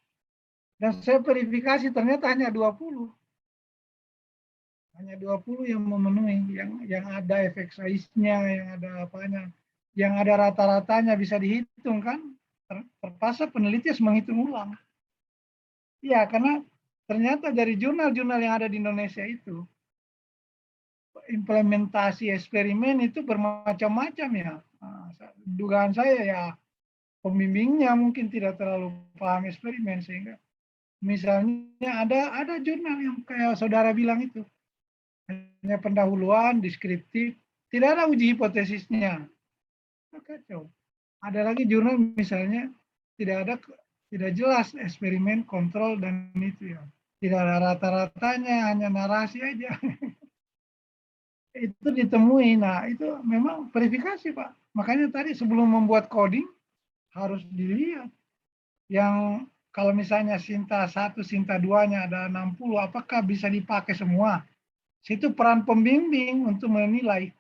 Speaker 3: Dan saya verifikasi ternyata hanya 20. Hanya 20 yang memenuhi, yang ada efek size-nya, yang ada apanya, yang ada rata-ratanya bisa dihitung kan. Terpaksa peneliti harus menghitung ulang. Iya, karena ternyata dari jurnal-jurnal yang ada di Indonesia itu, implementasi eksperimen itu bermacam-macam ya. Nah, dugaan saya ya pembimbingnya mungkin tidak terlalu paham eksperimen sehingga misalnya ada jurnal yang kayak saudara bilang itu hanya pendahuluan, deskriptif, tidak ada uji hipotesisnya. Kacau. Ada lagi jurnal misalnya tidak jelas eksperimen, kontrol dan itu ya. Tidak ada rata-ratanya, hanya narasi aja. Itu ditemui. Nah, itu memang verifikasi, Pak. Makanya tadi sebelum membuat coding harus dilihat. Yang kalau misalnya Sinta 1, Sinta 2-nya ada 60, apakah bisa dipakai semua? Situ peran pembimbing untuk menilai.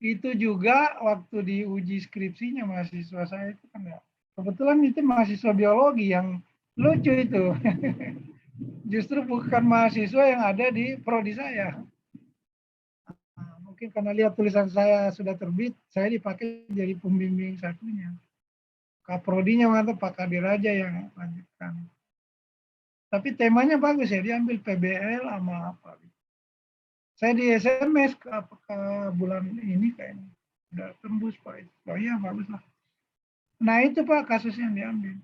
Speaker 3: Itu juga waktu diuji skripsinya mahasiswa saya itu kan ya. Kebetulan itu mahasiswa biologi yang lucu itu. Justru bukan mahasiswa yang ada di prodi saya. Nah, mungkin karena lihat tulisan saya sudah terbit, saya dipakai jadi pembimbing satunya. Kaprodinya mantap Pak Kadir aja yang lanjutkan. Tapi temanya bagus ya, diambil PBL sama apa. Saya di SMS ke bulan ini kayaknya. Udah tembus Pak. Oh iya bagus lah. Nah itu Pak kasus yang diambil.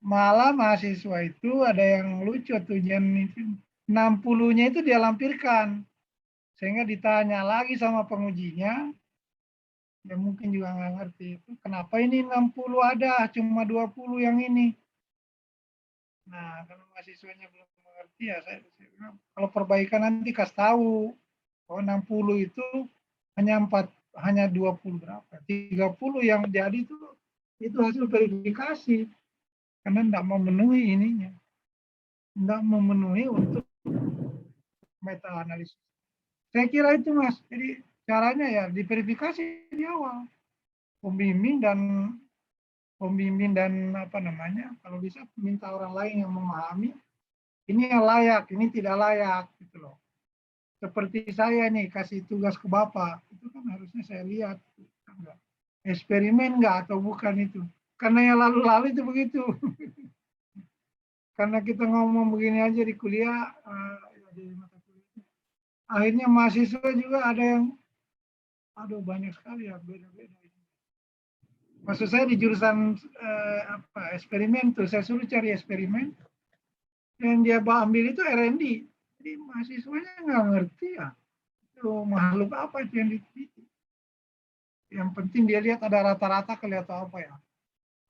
Speaker 3: Malah mahasiswa itu ada yang lucu tuh ujian itu 60-nya itu dia lampirkan. Sehingga ditanya lagi sama pengujinya, ya mungkin juga nggak ngerti itu kenapa ini 60 ada, cuma 20 yang ini. Nah, kalau mahasiswanya belum mengerti ya saya bilang, kalau perbaikan nanti kasih tahu. Oh 60 itu hanya 20 berapa? 30 yang jadi itu hasil verifikasi karena tidak memenuhi ininya. Tidak memenuhi untuk meta analisis. Saya kira itu Mas. Jadi caranya ya diverifikasi di awal. Pembimbing dan apa namanya? Kalau bisa minta orang lain yang memahami ini yang layak, ini tidak layak gitu loh. Seperti saya nih kasih tugas ke Bapak, itu kan harusnya saya lihat eksperimen enggak atau bukan itu. Karena yang lalu-lalu itu begitu. Karena kita ngomong begini aja di kuliah, di mata kuliah. Akhirnya mahasiswa juga ada yang, aduh banyak sekali ya beda-beda. Maksud saya di jurusan eksperimen tuh, saya suruh cari eksperimen, yang dia ambil itu R&D. Jadi mahasiswanya nggak ngerti ya, itu makhluk apa itu yang diteliti. Yang penting dia lihat ada rata-rata kelihatan apa ya.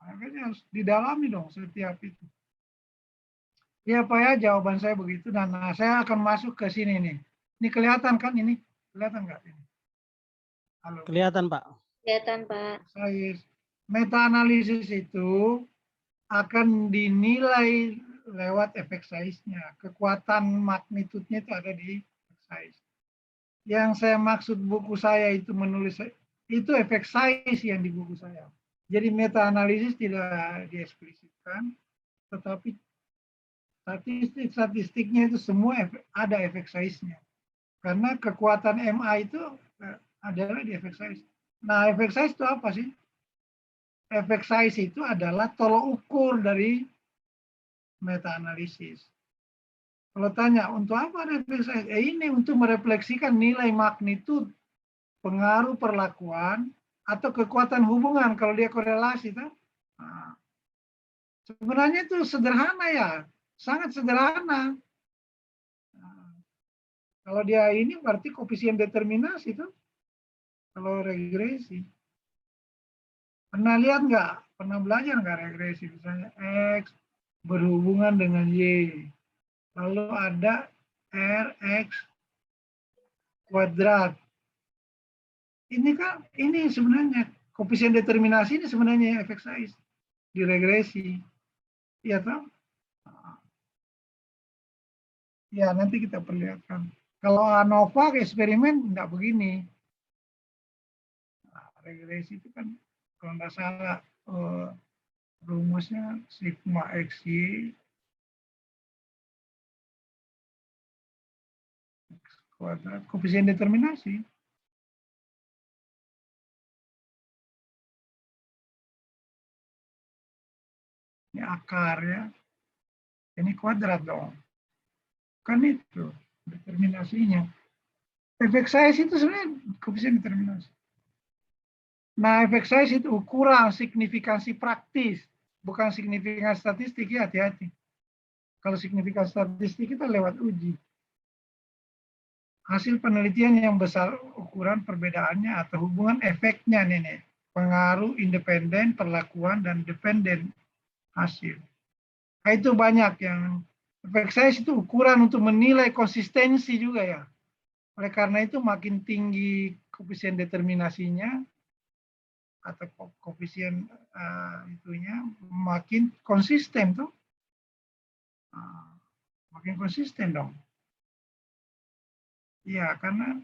Speaker 3: Makanya harus didalami dong setiap itu. Ya Pak ya, jawaban saya begitu. Dan saya akan masuk ke sini nih. Ini kelihatan kan ini? Kelihatan nggak ini? Halo.
Speaker 2: Kelihatan Pak.
Speaker 1: Kelihatan Pak.
Speaker 3: Meta-analisis itu akan dinilai lewat efek size-nya. Kekuatan magnitudenya itu ada di efek size. Yang saya maksud buku saya itu menulis, itu efek size yang di buku saya. Jadi meta-analisis tidak dieksplisitkan, tetapi statistiknya itu semua ada efek size-nya. Karena kekuatan MA itu adalah di efek size. Nah, efek size itu apa sih? Efek size itu adalah tolok ukur dari meta-analisis. Kalau tanya, untuk apa ada efek size? Ini untuk merefleksikan nilai magnitud pengaruh perlakuan atau kekuatan hubungan kalau dia korelasi. Nah, sebenarnya itu sederhana ya, sangat sederhana. Nah, kalau dia ini berarti koefisien determinasi itu. Kalau regresi. Pernah lihat nggak? Pernah belajar nggak regresi? Misalnya X berhubungan dengan Y. Lalu ada Rx kuadrat. Ini sebenarnya koefisien determinasi ini sebenarnya efek size di regresi. Iya toh? Ya nanti kita perlihatkan. Kalau ANOVA eksperimen nggak begini. Nah, regresi itu kan kalau nggak salah rumusnya sigma XY X kuadrat koefisien determinasi. Ini akar ya. Ini kuadrat dong. Kan itu determinasinya. Efek size itu sebenarnya koefisien determinasi. Nah, efek size itu ukuran signifikansi praktis, bukan signifikansi statistik, ya hati-hati. Kalau signifikansi statistik kita lewat uji. Hasil penelitian yang besar ukuran perbedaannya atau hubungan efeknya nih, pengaruh independen, perlakuan, dan dependen hasil. Nah, itu banyak yang efek size itu ukuran untuk menilai konsistensi juga ya. Oleh karena itu makin tinggi koefisien determinasinya atau koefisien itunya makin konsisten tuh. Makin konsisten dong. Iya, karena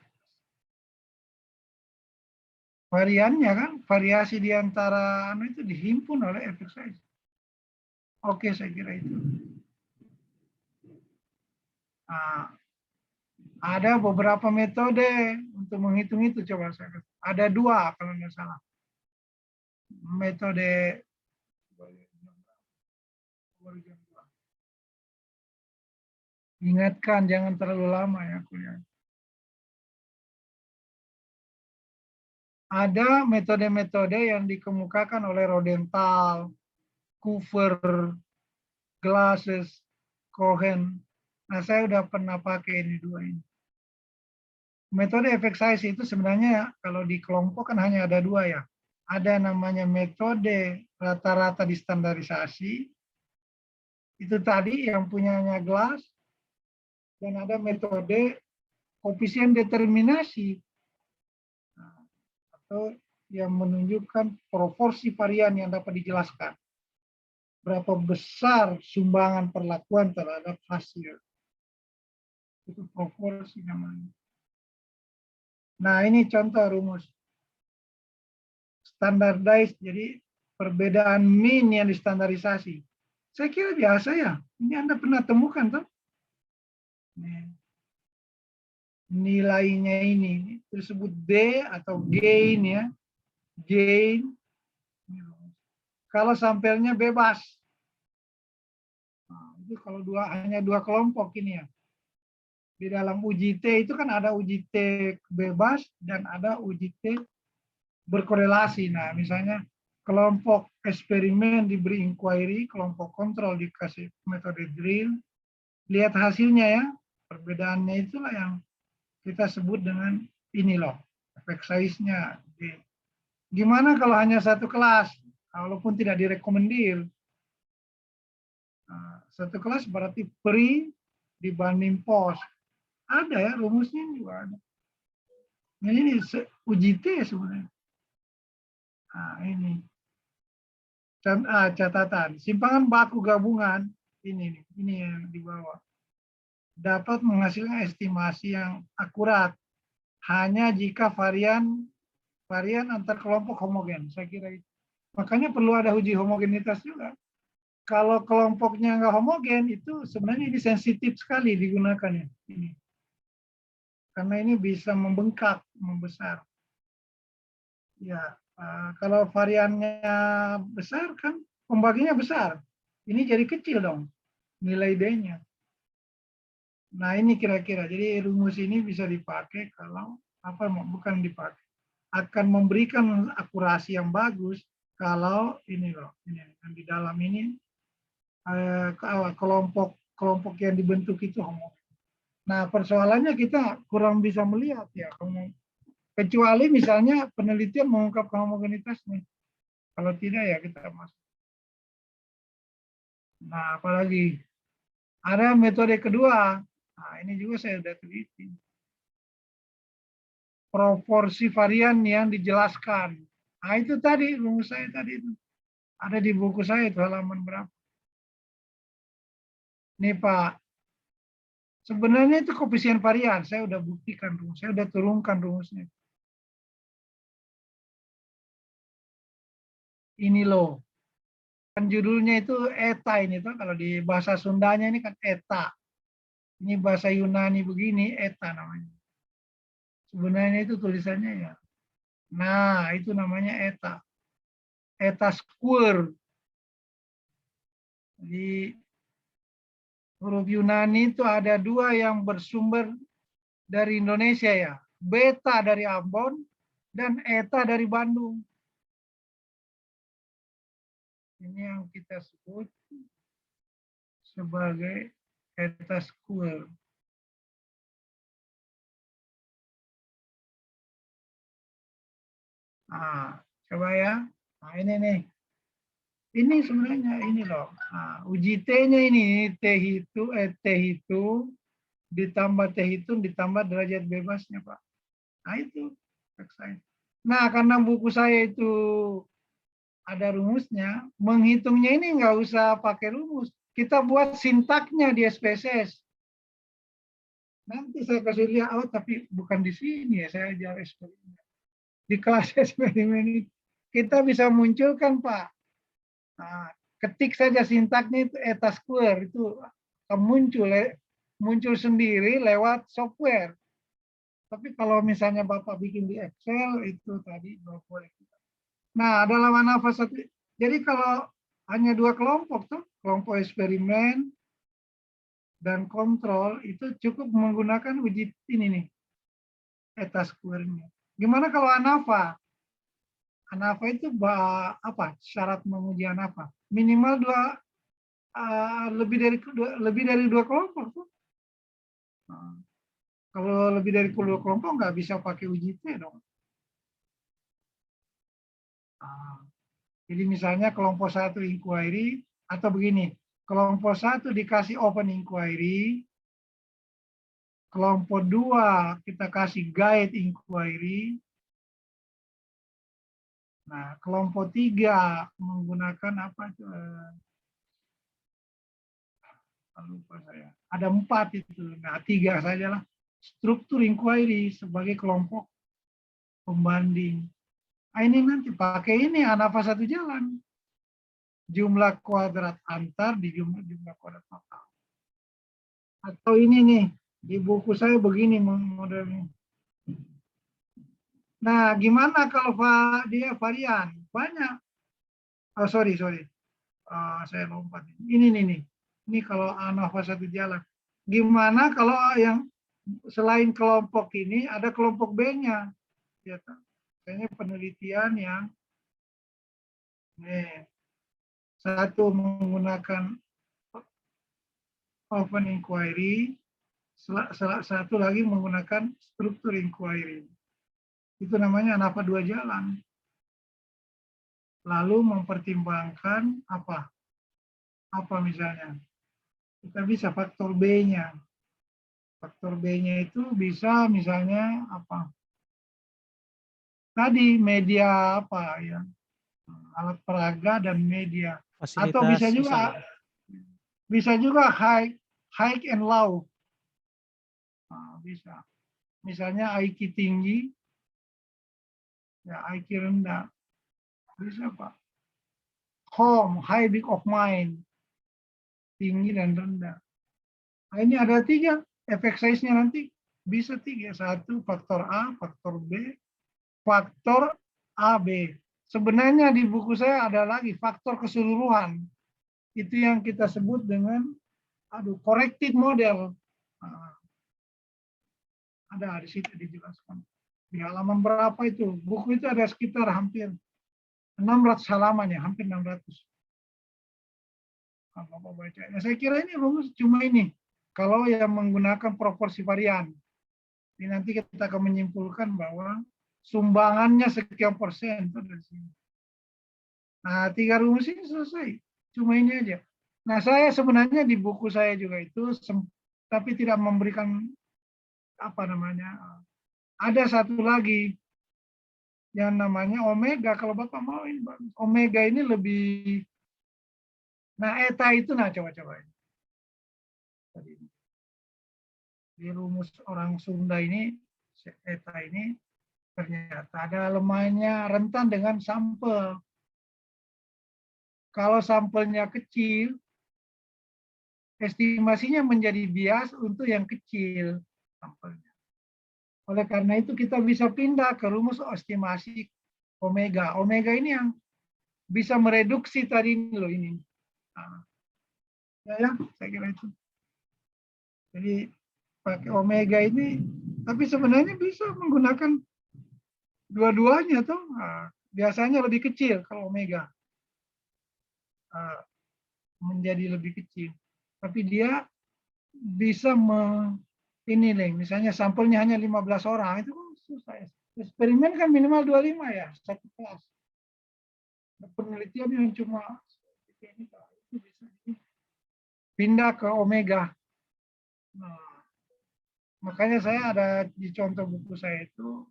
Speaker 3: variannya kan, variasi di antara itu dihimpun oleh efek size. Oke, saya kira itu. Nah, ada beberapa metode untuk menghitung itu, coba saya kata. Ada dua kalau nggak salah. Metode ingatkan jangan terlalu lama ya kuliah. Ada metode-metode yang dikemukakan oleh Rodental, Coover, Glasses, Cohen. Nah, saya udah pernah pakai ini dua ini. Metode efek size itu sebenarnya kalau di kelompok kan hanya ada dua ya. Ada namanya metode rata-rata distandarisasi. Itu tadi yang punyanya Glass. Dan ada metode koefisien determinasi. Atau yang menunjukkan proporsi varian yang dapat dijelaskan. Berapa besar sumbangan perlakuan terhadap hasil. Itu proporsi namanya. Nah, ini contoh rumus. Standardized, jadi perbedaan mean yang distandarisasi. Saya kira biasa ya. Ini Anda pernah temukan tuh. Nilainya ini tersebut D atau gain ya. Gain. Kalau sampelnya bebas. Nah, itu kalau hanya dua kelompok ini ya. Di dalam uji T itu kan ada uji T bebas dan ada uji T berkorelasi. Nah, misalnya kelompok eksperimen diberi inquiry, kelompok kontrol dikasih metode drill. Lihat hasilnya ya. Perbedaannya itulah yang kita sebut dengan ini loh, efek size-nya. Gimana kalau hanya satu kelas, walaupun tidak direkomendir. Nah, satu kelas berarti pre dibanding post. Ada ya, rumusnya juga ada. Nah, ini uji T sebenarnya. Nah, ini. Catatan, simpangan baku gabungan, ini yang di bawah. Dapat menghasilkan estimasi yang akurat hanya jika varian antar kelompok homogen. Saya kira itu. Makanya perlu ada uji homogenitas juga. Kalau kelompoknya nggak homogen, itu sebenarnya ini sensitif sekali digunakannya. Ini. Karena ini bisa membengkak, membesar. Ya, kalau variannya besar kan pembaginya besar. Ini jadi kecil dong nilai D-nya. Nah, ini kira-kira. Jadi rumus ini bisa dipakai kalau bukan dipakai. Akan memberikan akurasi yang bagus kalau ini loh, ini di dalam ini kelompok yang dibentuk itu homogen. Nah, persoalannya kita kurang bisa melihat ya, kecuali misalnya penelitian mengungkapkan homogenitasnya. Kalau tidak ya kita masuk. Nah, apalagi ada metode kedua. Nah, ini juga saya sudah teliti. Proporsi varian yang dijelaskan. Nah, itu tadi rumus saya tadi itu. Ada di buku saya itu halaman berapa. Nih Pak, sebenarnya itu koefisien varian. Saya udah buktikan rumus, saya udah turunkan rumusnya. Ini loh. Kan judulnya itu eta ini tuh, kalau di bahasa Sundanya ini kan eta. Ini bahasa Yunani begini, eta namanya. Sebenarnya itu tulisannya ya. Nah, itu namanya eta. Eta square. Di huruf Yunani itu ada dua yang bersumber dari Indonesia ya. beta dari Ambon, dan eta dari Bandung. Ini yang kita sebut sebagai eta square. Nah, coba ya. Nah, ini nih. Ini sebenarnya ini loh. Nah, uji T-nya ini T hitung ditambah T hitung ditambah derajat bebasnya, Pak. Nah, itu. Nah, karena buku saya itu ada rumusnya, menghitungnya ini nggak usah pakai rumus. Kita buat sintaknya di SPSS. Nanti saya kasih lihat, oh tapi bukan di sini ya, saya ajar eksperimen. Di kelas eksperimen ini kita bisa munculkan, Pak. Nah, ketik saja sintaknya itu eta square, itu muncul sendiri lewat software. Tapi kalau misalnya Bapak bikin di Excel, itu tadi nggak boleh. Nah, dalam nafas satu. Jadi kalau hanya dua kelompok tuh, kelompok eksperimen dan kontrol, itu cukup menggunakan uji ini nih, eta square-nya. Gimana kalau ANAFA? ANAFA itu apa? Syarat menguji ANAFA minimal lebih dari dua kelompok tuh. Nah, kalau lebih dari dua kelompok nggak bisa pakai uji T dong. Nah, jadi misalnya kelompok 1 inquiry atau begini, kelompok 1 dikasih open inquiry, kelompok 2 kita kasih guide inquiry. Nah, kelompok 3 menggunakan apa itu? Lupa saya. Ada 4 itu. Nah, 3 sajalah. Struktur inquiry sebagai kelompok pembanding. Nah, ini nanti pakai ini ANAFA satu jalan. Jumlah kuadrat antar di jumlah kuadrat total. Atau ini nih, di buku saya begini modelnya. Nah, gimana kalau dia varian? Banyak. Oh, sorry. Saya lompat. Ini nih. Ini kalau ANAFA satu jalan. Gimana kalau yang selain kelompok ini ada kelompok B-nya? Ya, kayaknya penelitian yang satu menggunakan open inquiry, satu lagi menggunakan struktur inquiry. Itu namanya ANAFA 2 jalan. Lalu mempertimbangkan apa? Apa misalnya? Kita bisa faktor B-nya. Faktor B-nya itu bisa misalnya apa? Tadi media apa ya? Alat peraga dan media.
Speaker 2: Fasilitas,
Speaker 3: atau bisa juga high and low. Nah, bisa. Misalnya IQ tinggi, ya IQ rendah. Bisa, Pak. Home, high big of mind. Tinggi dan rendah. Nah, ini ada 3. Efek size-nya nanti bisa 3. 1, faktor A, faktor B, faktor AB. Sebenarnya di buku saya ada lagi faktor keseluruhan. Itu yang kita sebut dengan corrected model. Nah, ada di situ dijelaskan. Di halaman berapa itu? Buku itu ada sekitar hampir 600 halaman ya, hampir 600. Bapak baca. Nah, saya kira ini rumus cuma ini. Kalau yang menggunakan proporsi varian. Ini nanti kita akan menyimpulkan bahwa sumbangannya sekian persen itu dari sini. Nah, 3 rumus ini selesai. Cuma ini aja. Nah, saya sebenarnya di buku saya juga itu, tapi tidak memberikan apa namanya. Ada satu lagi yang namanya omega. Kalau Bapak mau ini, omega ini lebih. Nah, eta itu, nah coba-coba. Di rumus orang Sunda ini, eta ini ternyata ada lemahnya rentan dengan sampel. Kalau sampelnya kecil, estimasinya menjadi bias untuk yang kecil sampelnya. Oleh karena itu kita bisa pindah ke rumus estimasi omega. Omega ini yang bisa mereduksi tadi ini loh ini. Nah, ya, saya kira itu. Jadi pakai omega ini Tapi sebenarnya bisa menggunakan dua-duanya tuh. Nah, biasanya lebih kecil kalau omega. Menjadi lebih kecil. Tapi dia bisa ini nih, misalnya sampelnya hanya 15 orang, itu kan susah ya. Eksperimen kan minimal 25 ya, satu kelas. Penelitian yang cuma ini, itu bisa pindah ke omega. Nah, makanya saya ada di contoh buku saya itu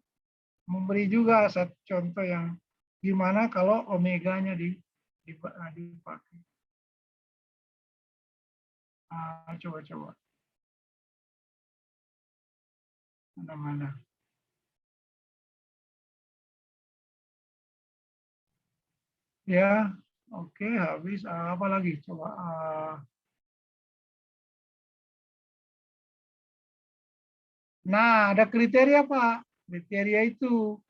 Speaker 3: memberi juga satu contoh yang gimana kalau omeganya dipakai. Coba-coba. Mana-mana. Ya, oke, habis. Apa lagi? Coba. Nah, ada kriteria, Pak. Kriteria itu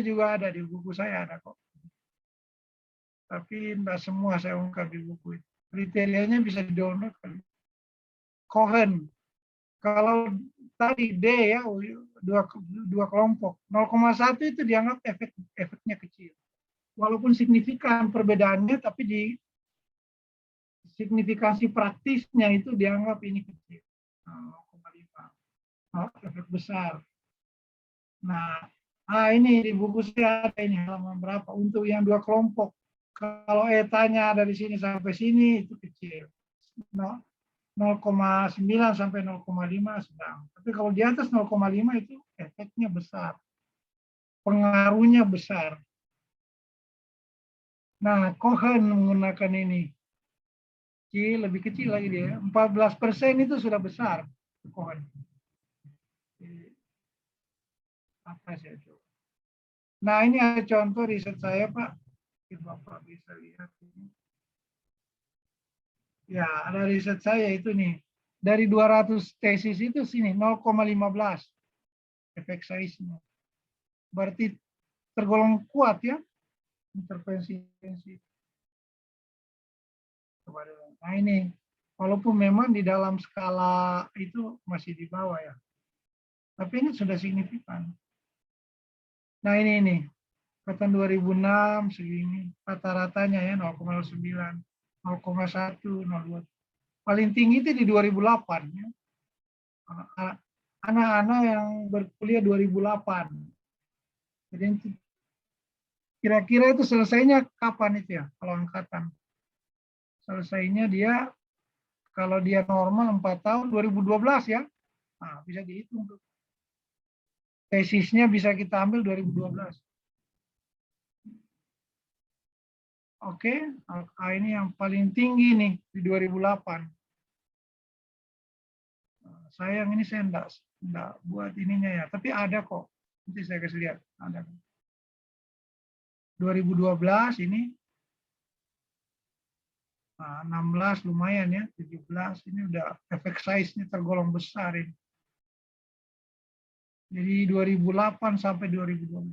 Speaker 3: juga ada di buku saya, ada kok. Tapi tidak semua saya ungkap di buku itu. Kriterianya bisa di-download. Cohen. Kalau tadi D ya, dua kelompok. 0,1 itu dianggap efeknya kecil. Walaupun signifikan perbedaannya, tapi di signifikansi praktisnya itu dianggap ini kecil. 0,5. Efek besar. Nah, ini di buku saya ada ini halaman berapa untuk yang dua kelompok. Kalau etanya ada di sini sampai sini itu kecil. 0,9 sampai 0,5 sedang. Tapi kalau di atas 0,5 itu efeknya besar. Pengaruhnya besar. Nah, Cohen menggunakan ini. Lebih kecil lagi dia. 14% itu sudah besar. Cohen. Apa saya coba. Nah, ini ada contoh riset saya, Pak. Bapak bisa lihat ini. Ya, ada riset saya itu nih. Dari 200 tesis itu sini 0,15 efek size-nya. Berarti tergolong kuat ya intervensi. Nah ini, walaupun memang di dalam skala itu masih di bawah ya. Tapi ini sudah signifikan. Nah ini. Kata 2006 segini. Rata-ratanya ya 0,09, 0,1, 0,2. Paling tinggi itu di 2008 ya. Anak-anak yang berkuliah 2008. Jadi kira-kira itu selesainya kapan itu ya kalau angkatan? Selesainya dia kalau dia normal 4 tahun 2012 ya. Nah, bisa dihitung tuh. Tesisnya bisa kita ambil 2012. Oke, ini yang paling tinggi nih di 2008. Sayang ini saya enggak buat ininya ya, tapi ada kok. Nanti saya kasih lihat, ada. 2012 ini 16 lumayan ya, 17 ini udah efek size-nya tergolong besar ini. Jadi 2008 sampai 2012.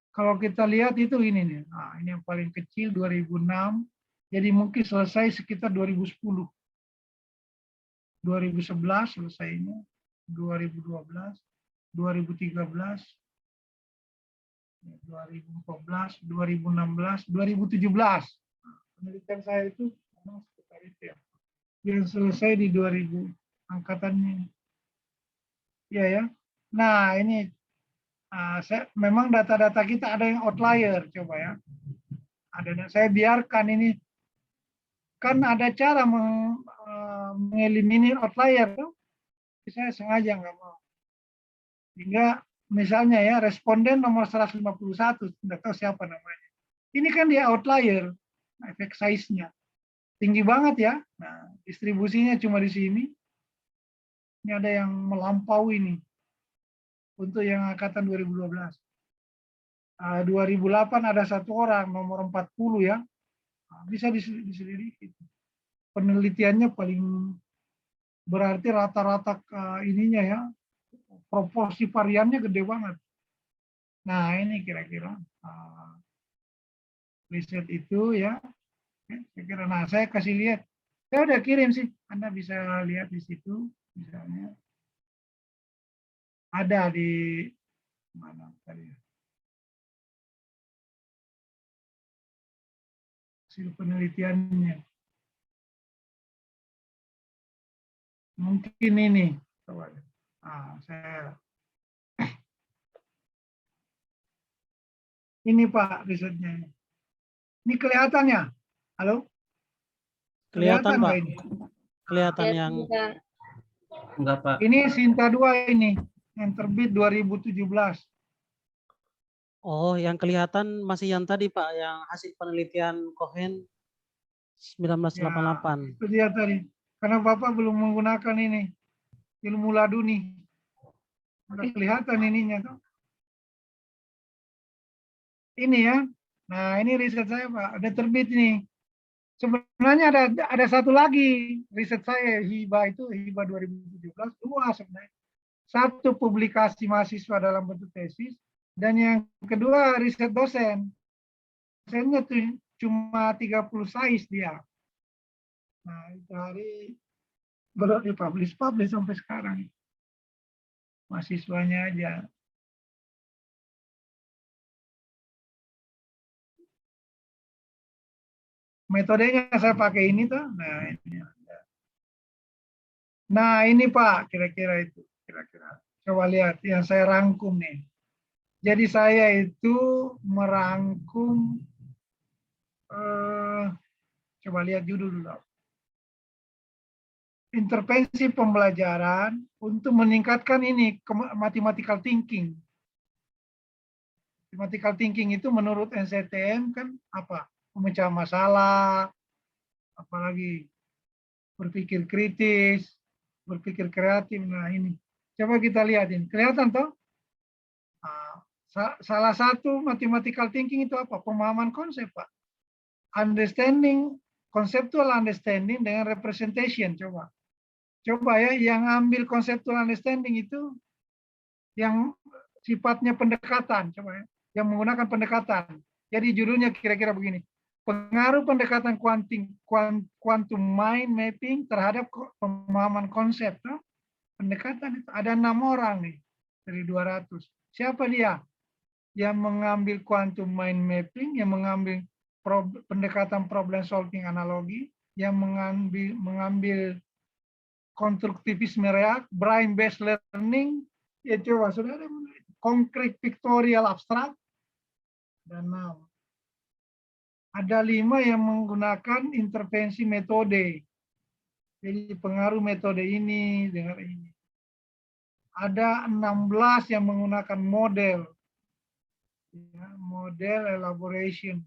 Speaker 3: Kalau kita lihat itu ini nih, nah ini yang paling kecil 2006, jadi mungkin selesai sekitar 2010. 2011 selesainya, 2012, 2013, 2014, 2016, 2017. Penelitian saya itu memang sekitar itu ya. Yang selesai di 2000 angkatannya. Iya ya. Nah ini memang data-data kita ada yang outlier, coba ya. Ada saya biarkan ini kan ada cara mengeliminir outlier tuh. Saya sengaja nggak mau. Sehingga misalnya ya responden nomor 151, tidak tahu siapa namanya. Ini kan dia outlier, efek size-nya tinggi banget ya. Nah, distribusinya cuma di sini. Ini ada yang melampaui nih untuk yang angkatan 2012. 2008 ada satu orang nomor 40 ya. Nah, bisa diselidiki. Penelitiannya paling berarti rata-rata ininya ya, proporsi variannya gede banget. Nah ini kira-kira riset itu ya. Kira-kira. Nah saya kasih lihat. Saya udah kirim sih. Anda bisa lihat di situ misalnya. ada di mana tadi? Hasil penelitiannya. Mungkin ini. Coba. Ini Pak risetnya. Ini kelihatannya. Halo?
Speaker 2: Kelihatan, Pak.
Speaker 3: nggak ini?
Speaker 2: Kelihatan
Speaker 1: Ya,
Speaker 2: yang
Speaker 1: sudah.
Speaker 4: Enggak, Pak.
Speaker 3: Ini Sinta 2 ini yang terbit 2017.
Speaker 2: oh, yang kelihatan masih yang tadi, Pak, yang hasil penelitian Cohen 1988.
Speaker 3: Itu dia tadi. Karena Bapak belum menggunakan ini ilmu laduni. Udah kelihatan ininya tuh. Ini ya. Nah, ini riset saya, Pak. Ada terbit nih. Sebenarnya ada satu lagi riset saya HIBA itu HIBA 2017 dua sebenarnya. Satu publikasi mahasiswa dalam bentuk tesis dan yang kedua riset dosen. Dosennya tuh cuma 30 size dia. Nah, itu hari belum dipublish sampai sekarang. Mahasiswanya aja. Metodenya saya pakai ini tuh. Nah, ini Pak, kira-kira itu. Kira-kira. Coba lihat yang saya rangkum nih. Jadi saya itu merangkum, coba lihat judul dulu. Intervensi pembelajaran untuk meningkatkan ini mathematical thinking. Mathematical thinking itu menurut NCTM kan apa? Memecah masalah, apalagi berpikir kritis, berpikir kreatif. Nah ini, coba kita lihat ini. Kelihatan toh? Salah satu mathematical thinking itu apa? Pemahaman konsep, Pak. Understanding, conceptual understanding dengan representation. Coba ya, yang ambil conceptual understanding itu yang sifatnya pendekatan. Coba ya, yang menggunakan pendekatan. Jadi judulnya kira-kira begini. Pengaruh pendekatan quantum mind mapping terhadap pemahaman konsep. No? Pendekatan itu ada 6 orang nih dari 200. Siapa dia? Yang mengambil quantum mind mapping, yang mengambil pendekatan problem solving analogi, yang mengambil konstruktivisme reak, brain based learning, ya coba saudara, konkret pictorial abstrak, dan 6. Ada 5 yang menggunakan intervensi metode. Jadi pengaruh metode ini dengan ini. Ada 16 yang menggunakan model. Ya, model elaboration,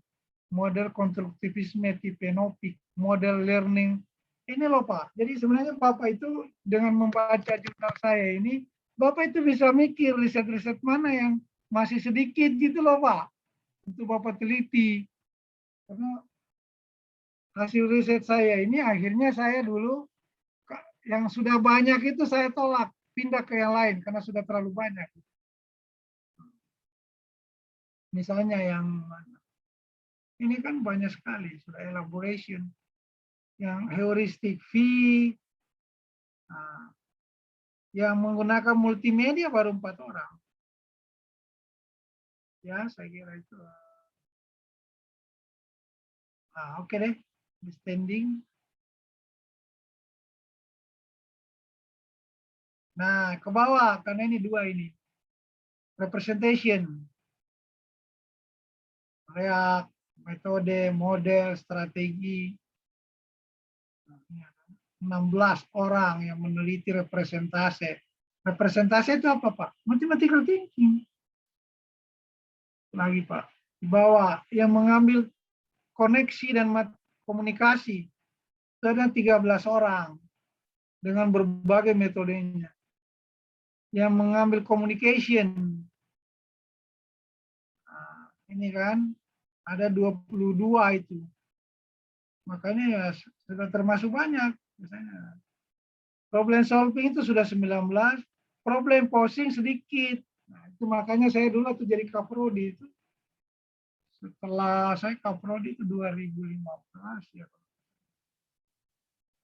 Speaker 3: model konstruktivisme tipenopik, model learning. Ini loh Pak. Jadi sebenarnya Bapak itu dengan membaca jurnal saya ini, Bapak itu bisa mikir riset-riset mana yang masih sedikit gitu loh Pak. Untuk Bapak teliti. Karena hasil riset saya ini akhirnya saya dulu yang sudah banyak itu saya tolak, pindah ke yang lain karena sudah terlalu banyak. Misalnya yang ini kan banyak sekali, sudah elaboration, yang heuristic V, nah, yang menggunakan multimedia baru 4 orang. Ya, saya kira itu. Nah, oke deh, standing. Nah, ke bawah, karena ini 2 ini. Representation. Reak, metode, model, strategi. 16 orang yang meneliti representasi. Representasi itu apa, Pak? Mathematical thinking. Lagi, Pak. Di bawah, yang mengambil koneksi dan komunikasi. Itu ada 13 orang dengan berbagai metodenya. Yang mengambil communication. Nah, ini kan ada 22 itu. Makanya ya sudah termasuk banyak. Misalnya. Problem solving itu sudah 19, problem posing sedikit. Nah, itu makanya saya dulu tuh jadi kaprodi itu. Setelah saya kaprodi itu 2015 ya.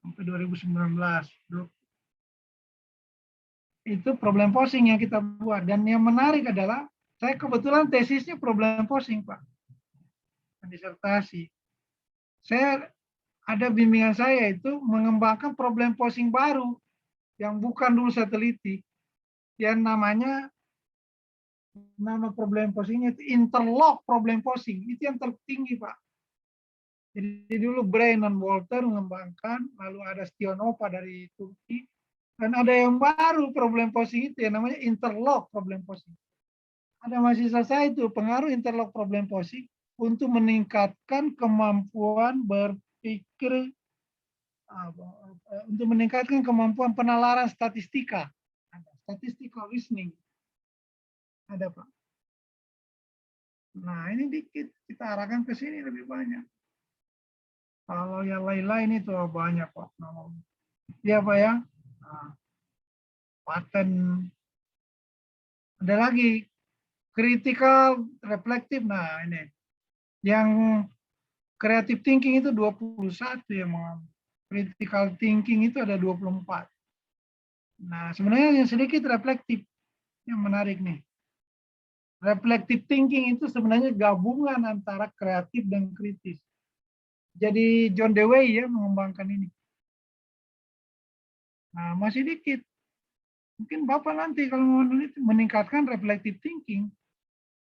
Speaker 3: Sampai 2019. Itu problem posing yang kita buat. Dan yang menarik adalah, saya kebetulan tesisnya problem posing, Pak. Disertasi. Saya ada bimbingan saya itu mengembangkan problem posing baru yang bukan dulu saya teliti. Yang nama problem posingnya itu interlock problem posing. Itu yang tertinggi, Pak. Jadi dulu Brain dan Walter mengembangkan, lalu ada Stionova dari Turki, dan ada yang baru problem posing itu yang namanya interlock problem posing. Ada mahasiswa saya itu pengaruh interlock problem posing untuk meningkatkan kemampuan berpikir, untuk meningkatkan kemampuan penalaran statistika. Ada statistical reasoning. Ada, Pak. Nah, ini dikit, kita arahkan ke sini lebih banyak. Kalau yang lain-lain itu banyak, Pak. Iya, Pak ya. Nah, paten. Ada lagi critical, reflective. Nah, ini. Yang creative thinking itu 21 ya, critical thinking itu ada 24. Nah, sebenarnya yang sedikit reflektif. Yang menarik nih. Reflective thinking itu sebenarnya gabungan antara kreatif dan kritis. Jadi John Dewey ya mengembangkan ini. Nah, masih dikit. Mungkin Bapak nanti kalau mau meningkatkan reflective thinking,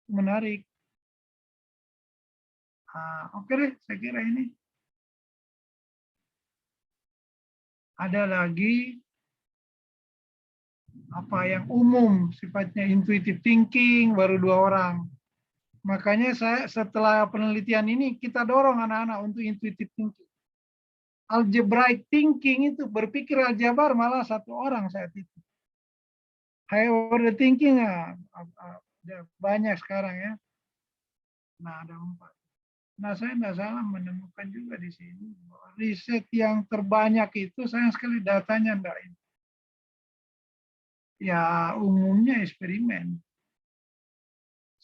Speaker 3: menarik. Oke deh, saya kira ini. Ada lagi apa yang umum sifatnya intuitive thinking, baru 2 orang. Makanya saya setelah penelitian ini kita dorong anak-anak untuk intuitive thinking. Algebraic thinking itu berpikir aljabar malah 1 orang saat itu. High order thinking banyak sekarang ya. Nah, ada 4. Nah, saya tidak salah menemukan juga di sini riset yang terbanyak itu sayang sekali datanya enggak ini. Ya umumnya eksperimen.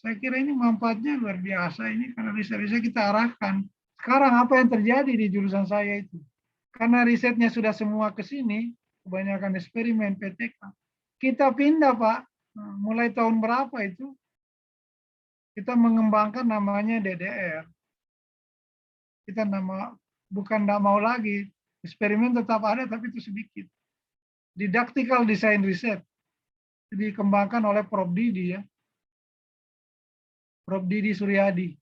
Speaker 3: Saya kira ini manfaatnya luar biasa ini karena riset-riset kita arahkan. Sekarang apa yang terjadi di jurusan saya itu? Karena risetnya sudah semua ke sini, kebanyakan eksperimen PTK. Kita pindah, Pak. Mulai tahun berapa itu? Kita mengembangkan namanya DDR. Kita bukan tidak mau lagi. Eksperimen tetap ada, tapi itu sedikit. Didactical Design Research. Dikembangkan oleh Prof. Didi ya. Prof. Didi Suryadi.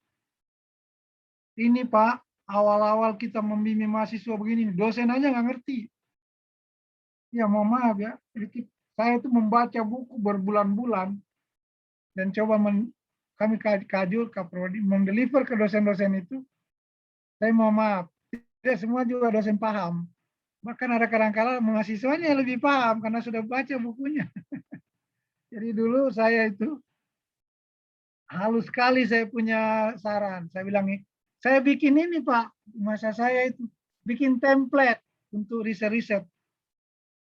Speaker 3: Ini Pak, awal-awal kita membimbing mahasiswa begini, dosen aja nggak ngerti. Ya mohon maaf ya, saya itu membaca buku berbulan-bulan dan coba kami kajul kaprodi mendeliver ke dosen-dosen itu. Saya mohon maaf, tidak semua juga dosen paham. Bahkan ada kadang-kala mahasiswanya yang lebih paham karena sudah baca bukunya. Jadi dulu saya itu halus sekali saya punya saran. Saya bilang, saya bikin ini Pak, masa saya itu bikin template untuk riset-riset.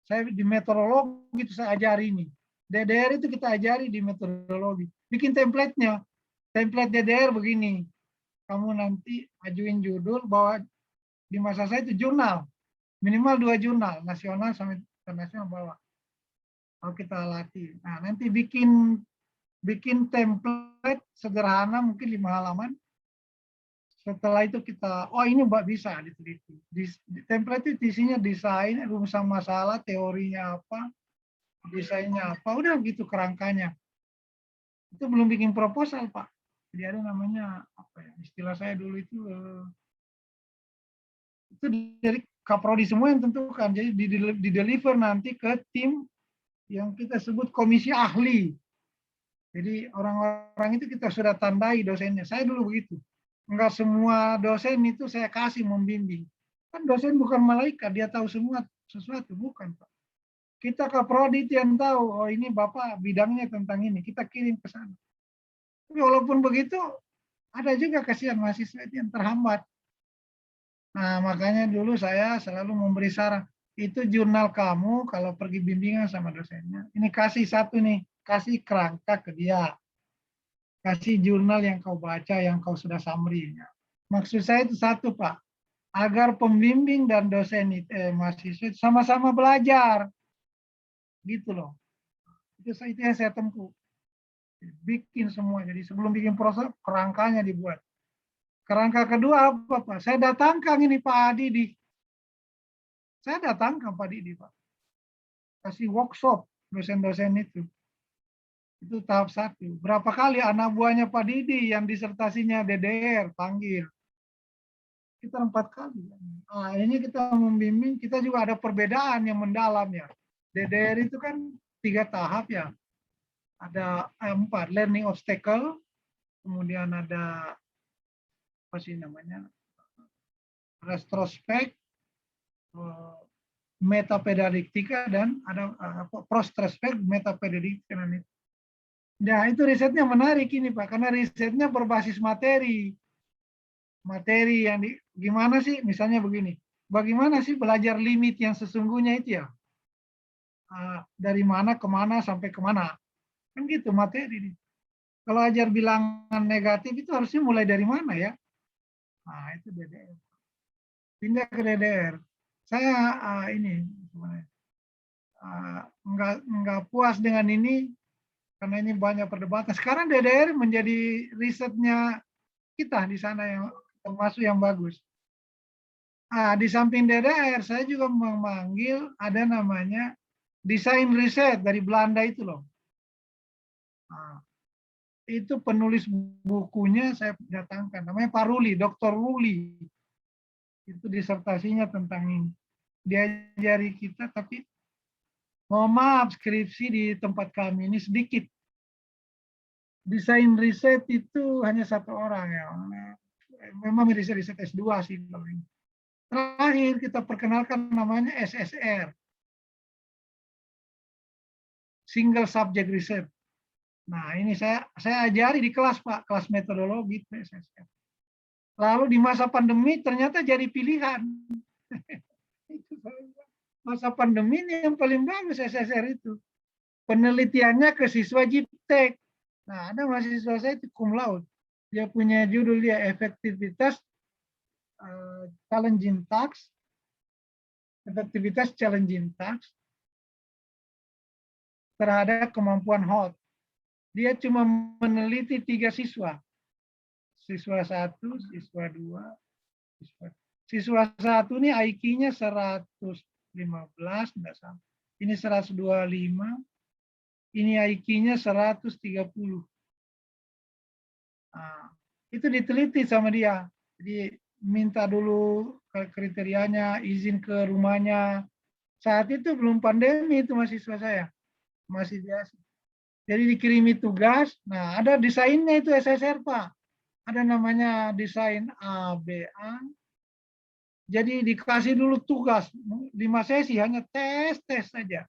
Speaker 3: Saya di metodologi itu saya ajari ini. DDR itu kita ajari di metodologi. Bikin template-nya. Template DDR begini. Kamu nanti ajuin judul bahwa di masa saya itu jurnal. Minimal 2 jurnal, nasional sama internasional bawa. Kalau kita latih. Nah, nanti bikin template sederhana mungkin 5 halaman. Setelah itu kita, oh ini Mbak bisa diteliti. Di template itu isinya desain, rumusan masalah, teorinya apa, desainnya apa, udah gitu kerangkanya. Itu belum bikin proposal Pak. Jadi ada namanya apa ya? Istilah saya dulu itu dari kaprodi semua yang tentukan. Jadi di deliver nanti ke tim yang kita sebut komisi ahli. Jadi orang-orang itu kita sudah tandai dosennya. Saya dulu begitu. Enggak semua dosen itu saya kasih membimbing. Kan dosen bukan malaikat, dia tahu semua sesuatu, bukan Pak. Kita ke prodi yang tahu, oh ini Bapak bidangnya tentang ini, kita kirim ke sana. Tapi walaupun begitu, ada juga kasihan mahasiswa itu yang terhambat. Nah, makanya dulu saya selalu memberi saran, itu jurnal kamu kalau pergi bimbingan sama dosennya. Ini kasih satu nih, kasih kerangka ke dia. Kasih jurnal yang kau baca, yang kau sudah summary. Maksud saya itu satu Pak, agar pembimbing dan dosen mahasiswa sama-sama belajar, gitu loh. Itu yang saya tempuh. Bikin semua. Jadi sebelum bikin proses, kerangkanya dibuat. Kerangka kedua apa, Pak? Saya datangkan ini Pak Didi. Saya datangkan Pak Didi, Pak. Kasih workshop dosen-dosen itu. Itu tahap 1. Berapa kali anak buahnya Pak Didi yang disertasinya DDR panggil. Kita 4 kali. Nah, ini kita membimbing, kita juga ada perbedaan yang mendalam ya. DDR itu kan 3 tahap ya. Ada 4, learning obstacle, kemudian ada apa sih namanya, retrospect, metapedagogika, dan ada prospect, metapedagogika. Nah, itu risetnya menarik ini Pak, karena risetnya berbasis materi. Materi yang gimana sih, misalnya begini, bagaimana sih belajar limit yang sesungguhnya itu ya? Dari mana ke mana sampai kemana? Kan gitu materi. Kalau ajar bilangan negatif itu harusnya mulai dari mana ya? Nah, itu DDR. Pindah ke DDR. Saya ini nggak puas dengan ini, karena ini banyak perdebatan. Sekarang DDR menjadi risetnya kita di sana yang termasuk yang bagus. Di samping DDR, saya juga memanggil ada namanya desain riset dari Belanda itu loh. Itu penulis bukunya saya datangkan, namanya Pak Ruli, Dr. Ruli. Itu disertasinya tentang ini. Diajari kita, tapi mohon maaf, skripsi di tempat kami ini sedikit. Desain riset itu hanya 1 orang ya. Memang riset S2 sih. Terakhir kita perkenalkan namanya SSR. Single Subject Research. Nah, ini saya ajari di kelas Pak, kelas metodologi SSR. Lalu di masa pandemi ternyata jadi pilihan. Masa pandemi ini yang paling bagus SSR itu. Penelitiannya ke siswa Jiptek. Nah, ada mahasiswa saya itu cum laude. Dia punya judul dia efektivitas challenging task. Efektivitas challenging task terhadap kemampuan HOT. Dia cuma meneliti 3 siswa. Siswa 1, siswa 2, siswa 1 ini IQ-nya 115, enggak sama. Ini 125, ini IQ-nya 130. Nah, itu diteliti sama dia. Jadi minta dulu kriterianya, izin ke rumahnya. Saat itu belum pandemi itu mahasiswa saya. Masih biasa. Jadi dikirimi tugas, nah ada desainnya itu SSR Pak. Ada namanya desain ABA. Jadi dikasih dulu tugas 5 sesi, hanya tes saja.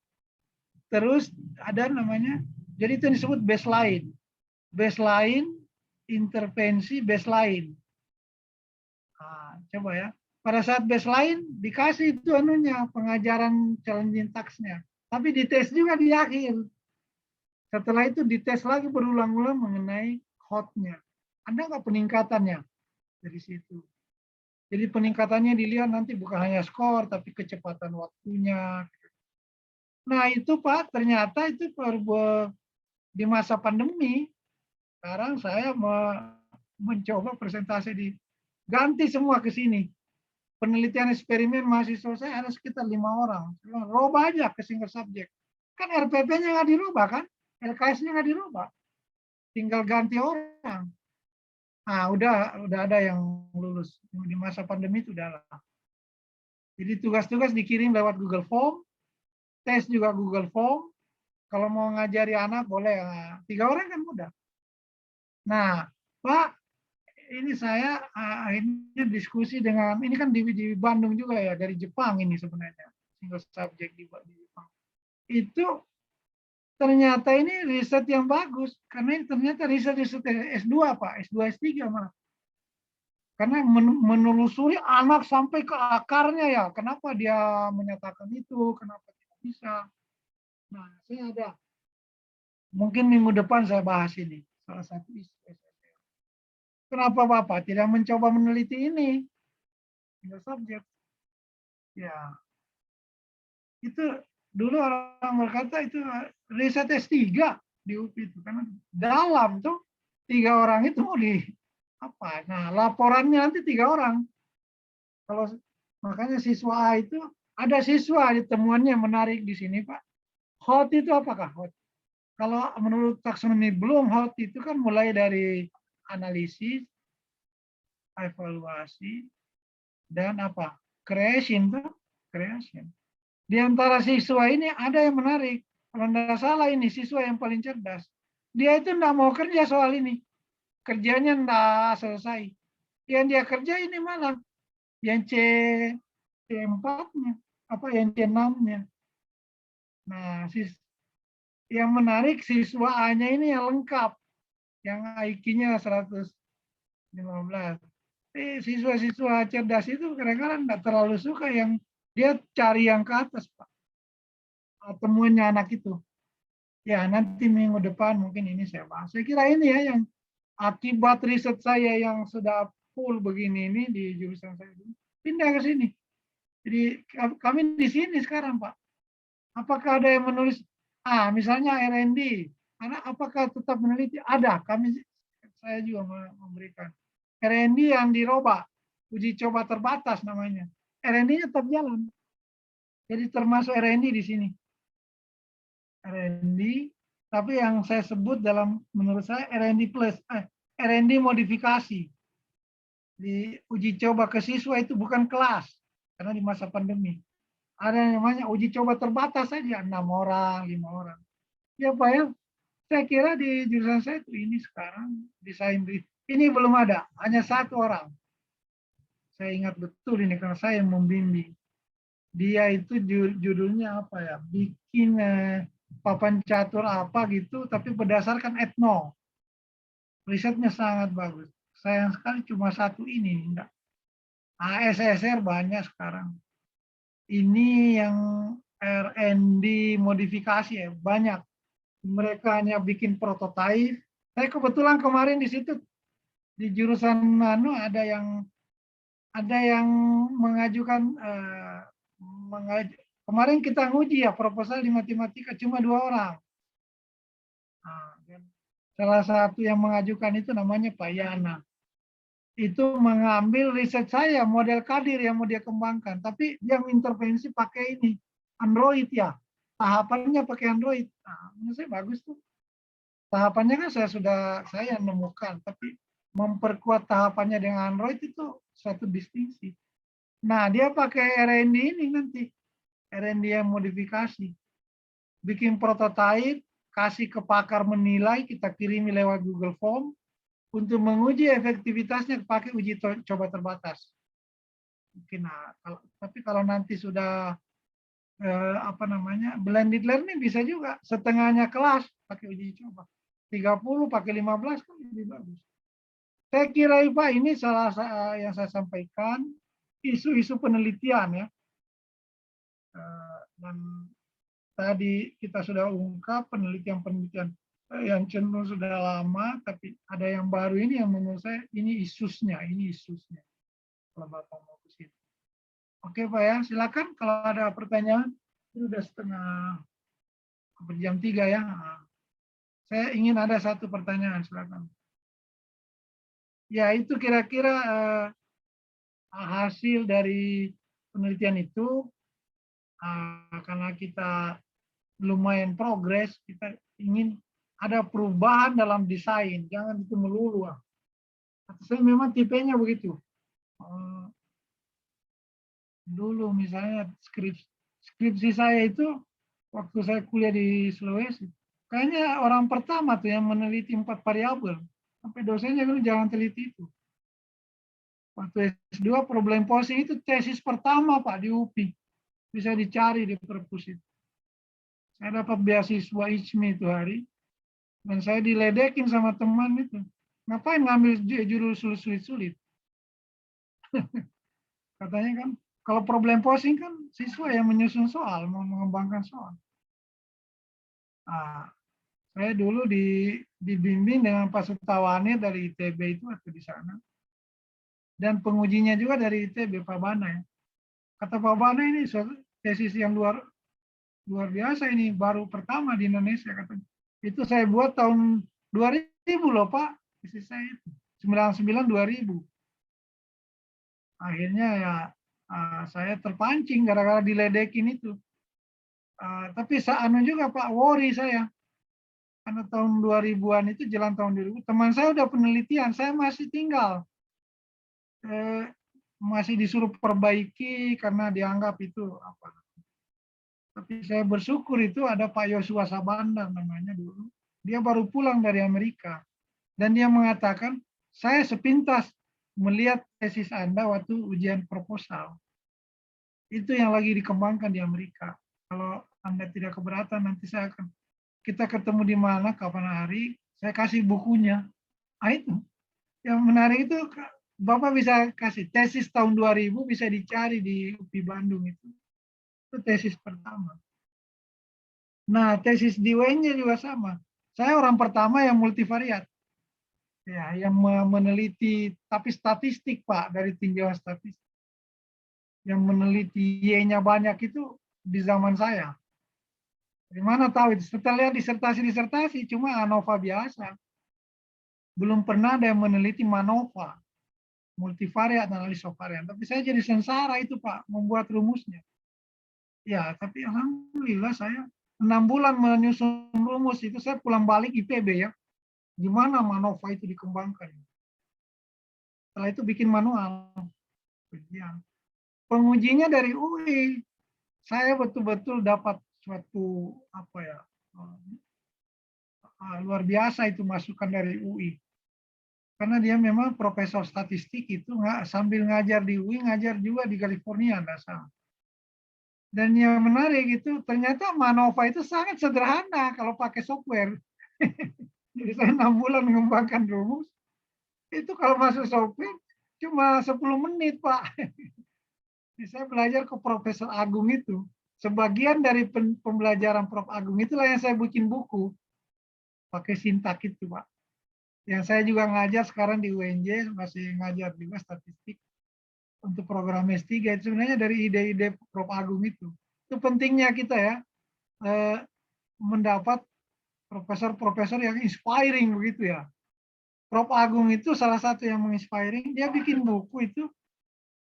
Speaker 3: Terus ada namanya, jadi itu disebut baseline. Baseline, intervensi, baseline. Nah, coba ya. Pada saat baseline dikasih itu anunya, pengajaran challenging task-nya. Tapi dites juga di akhir. Setelah itu dites lagi berulang-ulang mengenai HOT-nya. Ada nggak peningkatannya dari situ? Jadi peningkatannya dilihat nanti bukan hanya skor, tapi kecepatan waktunya. Nah itu Pak, ternyata itu di masa pandemi, sekarang saya mencoba presentasi ganti semua ke sini. Penelitian eksperimen mahasiswa saya ada sekitar 5 orang. Robah aja ke single subject. Kan RPP-nya nggak dirubah kan? LKS-nya nggak dirubah, tinggal ganti orang. Nah, udah ada yang lulus di masa pandemi itu udah lah. Jadi tugas-tugas dikirim lewat Google Form, tes juga Google Form. Kalau mau ngajari anak boleh, 3 orang kan mudah. Nah, Pak, ini saya akhirnya diskusi dengan, ini kan di Bandung juga ya, dari Jepang ini sebenarnya, single subject di Jepang. Itu ternyata ini riset yang bagus, karena ini ternyata riset S2 Pak, S2 S3 malah. Karena menelusuri anak sampai ke akarnya ya, kenapa dia menyatakan itu, kenapa tidak bisa. Nah, saya ada, mungkin minggu depan saya bahas ini, salah satu isu. Kenapa Bapak tidak mencoba meneliti ini? Single subject. Ya, itu dulu orang berkata itu riset S3 di UPI itu karena dalam tuh 3 orang itu mau di apa? Nah, laporannya nanti 3 orang. Kalau makanya siswa A itu ada siswa di temuannya menarik di sini, Pak. HOT itu apakah HOT? Kalau menurut taksonomi Bloom, HOT itu kan mulai dari analisis, evaluasi, dan apa? Creation tuh, creation. Di antara siswa ini ada yang menarik. Kalau tidak salah ini siswa yang paling cerdas. Dia itu tidak mau kerja soal ini. Kerjanya tidak selesai. Yang dia kerja ini malah yang C4-nya, apa yang C6-nya. Nah, yang menarik siswa A-nya ini yang lengkap. Yang IQ-nya 115. Siswa-siswa cerdas itu kadang-kadang tidak terlalu suka yang dia cari yang ke atas, Pak. Temuannya anak itu. Ya, nanti minggu depan mungkin ini saya bahas. Saya kira ini ya yang akibat riset saya yang sudah full begini ini di jurusan saya. Pindah ke sini. Jadi kami di sini sekarang, Pak. Apakah ada yang menulis, misalnya R&D, apakah tetap meneliti? Ada, saya juga memberikan. R&D yang dirubah, uji coba terbatas namanya. R&D-nya tetap jalan. Jadi termasuk R&D di sini. R&D, tapi yang saya sebut dalam menurut saya R&D plus, R&D modifikasi. Di uji coba ke siswa itu bukan kelas, karena di masa pandemi. Ada yang namanya uji coba terbatas saja, 6 orang, 5 orang. Ya Pak ya, saya kira di jurusan saya itu ini sekarang, desain ini belum ada, hanya 1 orang. Saya ingat betul ini karena saya yang membimbing. Dia itu judulnya apa ya, bikin papan catur apa gitu, tapi berdasarkan etno. Risetnya sangat bagus. Sayang sekali cuma 1 ini, enggak. ASSR banyak sekarang. Ini yang R&D modifikasi ya, banyak. Mereka hanya bikin prototipe. Saya kebetulan kemarin di situ di jurusan ada yang mengajukan kemarin kita nguji ya proposal di matematika cuma 2 orang. Salah satu yang mengajukan itu namanya Pak Yana. Itu mengambil riset saya, model Kadir yang mau dia kembangkan. Tapi dia intervensi pakai ini, Android ya. Tahapannya pakai Android. Nah, menurut saya bagus tuh. Tahapannya kan saya nemukan. Tapi memperkuat tahapannya dengan Android itu suatu distingsi. Nah, dia pakai R&D ini nanti. R&D yang modifikasi. Bikin prototipe, kasih ke pakar menilai, kita kirimi lewat Google Form, untuk menguji efektivitasnya pakai uji coba terbatas. Mungkin, tapi kalau nanti sudah blended learning bisa juga setengahnya kelas pakai uji coba. 30 pakai 15 kan lebih bagus. Saya kira Pak ini salah yang saya sampaikan isu-isu penelitian ya. Dan tadi kita sudah ungkap penelitian-penelitian yang cenderung sudah lama, tapi ada yang baru ini yang menurut saya ini isusnya. Kalau Bapak mau ke situ. Oke Pak ya, silakan kalau ada pertanyaan. Ini sudah jam 3 ya. Saya ingin ada 1 pertanyaan, silakan. Ya itu kira-kira hasil dari penelitian itu, karena kita lumayan progres, kita ingin ada perubahan dalam desain, jangan itu melulu. Saya memang tipenya begitu. Dulu misalnya skripsi saya itu waktu saya kuliah di Sulawesi, kayaknya orang pertama tuh yang meneliti 4 variabel. Sampai dosennya bilang jangan teliti itu. Waktu S2 problem posing itu tesis pertama Pak di UPI. Bisa dicari di perpus itu. Saya dapat beasiswa ICMI itu hari. Dan saya diledekin sama teman itu. Ngapain ngambil judul sulit-sulit? Katanya kan, kalau problem posing kan siswa yang menyusun soal, mau mengembangkan soal. Saya dulu dibimbing dengan Pak Sutawane dari ITB itu waktu di sana. Dan pengujinya juga dari ITB, Pak Bana. Ya. Kata Pak Bana ini tesis yang luar luar biasa ini, baru pertama di Indonesia katanya. Itu saya buat tahun 2000 loh Pak, isi saya itu 99 2000. Akhirnya ya saya terpancing gara-gara diledekin itu. Tapi anu juga Pak, worry saya. Karena tahun 2000-an itu jelang tahun 2000, teman saya udah penelitian, saya masih tinggal. Masih disuruh perbaiki karena dianggap itu apa. Tapi saya bersyukur itu ada Pak Yosua Sabandar namanya dulu. Dia baru pulang dari Amerika. Dan dia mengatakan, saya sepintas melihat tesis Anda waktu ujian proposal. Itu yang lagi dikembangkan di Amerika. Kalau Anda tidak keberatan, nanti kita ketemu di mana, kapan hari, saya kasih bukunya. Itu. Yang menarik itu, Bapak bisa kasih tesis tahun 2000, bisa dicari di UPI Bandung itu. Itu tesis pertama. Nah, tesis di UNJ juga sama. Saya orang pertama yang multivariat. Ya, yang meneliti, tapi statistik Pak, dari tinjauan statistik. Yang meneliti Y-nya banyak itu di zaman saya. Di mana tahu itu? Setelah lihat disertasi, cuma ANOVA biasa. Belum pernah ada yang meneliti MANOVA, multivariat analisa varian. Tapi saya jadi sengsara itu Pak, membuat rumusnya. Ya, tapi alhamdulillah saya 6 bulan menyusun rumus itu, saya pulang balik IPB ya. Gimana MANOVA itu dikembangkan. Setelah itu bikin manual. Pengujinya dari UI. Saya betul-betul dapat suatu apa ya, luar biasa itu masukan dari UI. Karena dia memang profesor statistik itu sambil ngajar di UI, ngajar juga di California, nggak salah. Dan yang menarik itu ternyata MANOVA itu sangat sederhana kalau pakai software. Jadi saya 6 bulan mengembangkan rumus. Itu kalau masuk software cuma 10 menit, Pak. Jadi saya belajar ke Profesor Agung itu. Sebagian dari pembelajaran Prof. Agung itulah yang saya bikin buku. Pakai sintak itu, Pak. Yang saya juga ngajar sekarang di UNJ, masih ngajar juga statistik untuk program S3. Itu sebenarnya dari ide-ide Prof. Agung itu. Itu pentingnya kita ya, mendapat profesor-profesor yang inspiring begitu ya. Prof. Agung itu salah satu yang menginspiring, dia bikin buku itu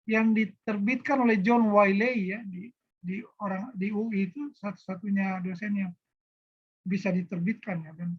Speaker 3: yang diterbitkan oleh John Wiley ya, di UI itu satu-satunya dosen yang bisa diterbitkan ya, dan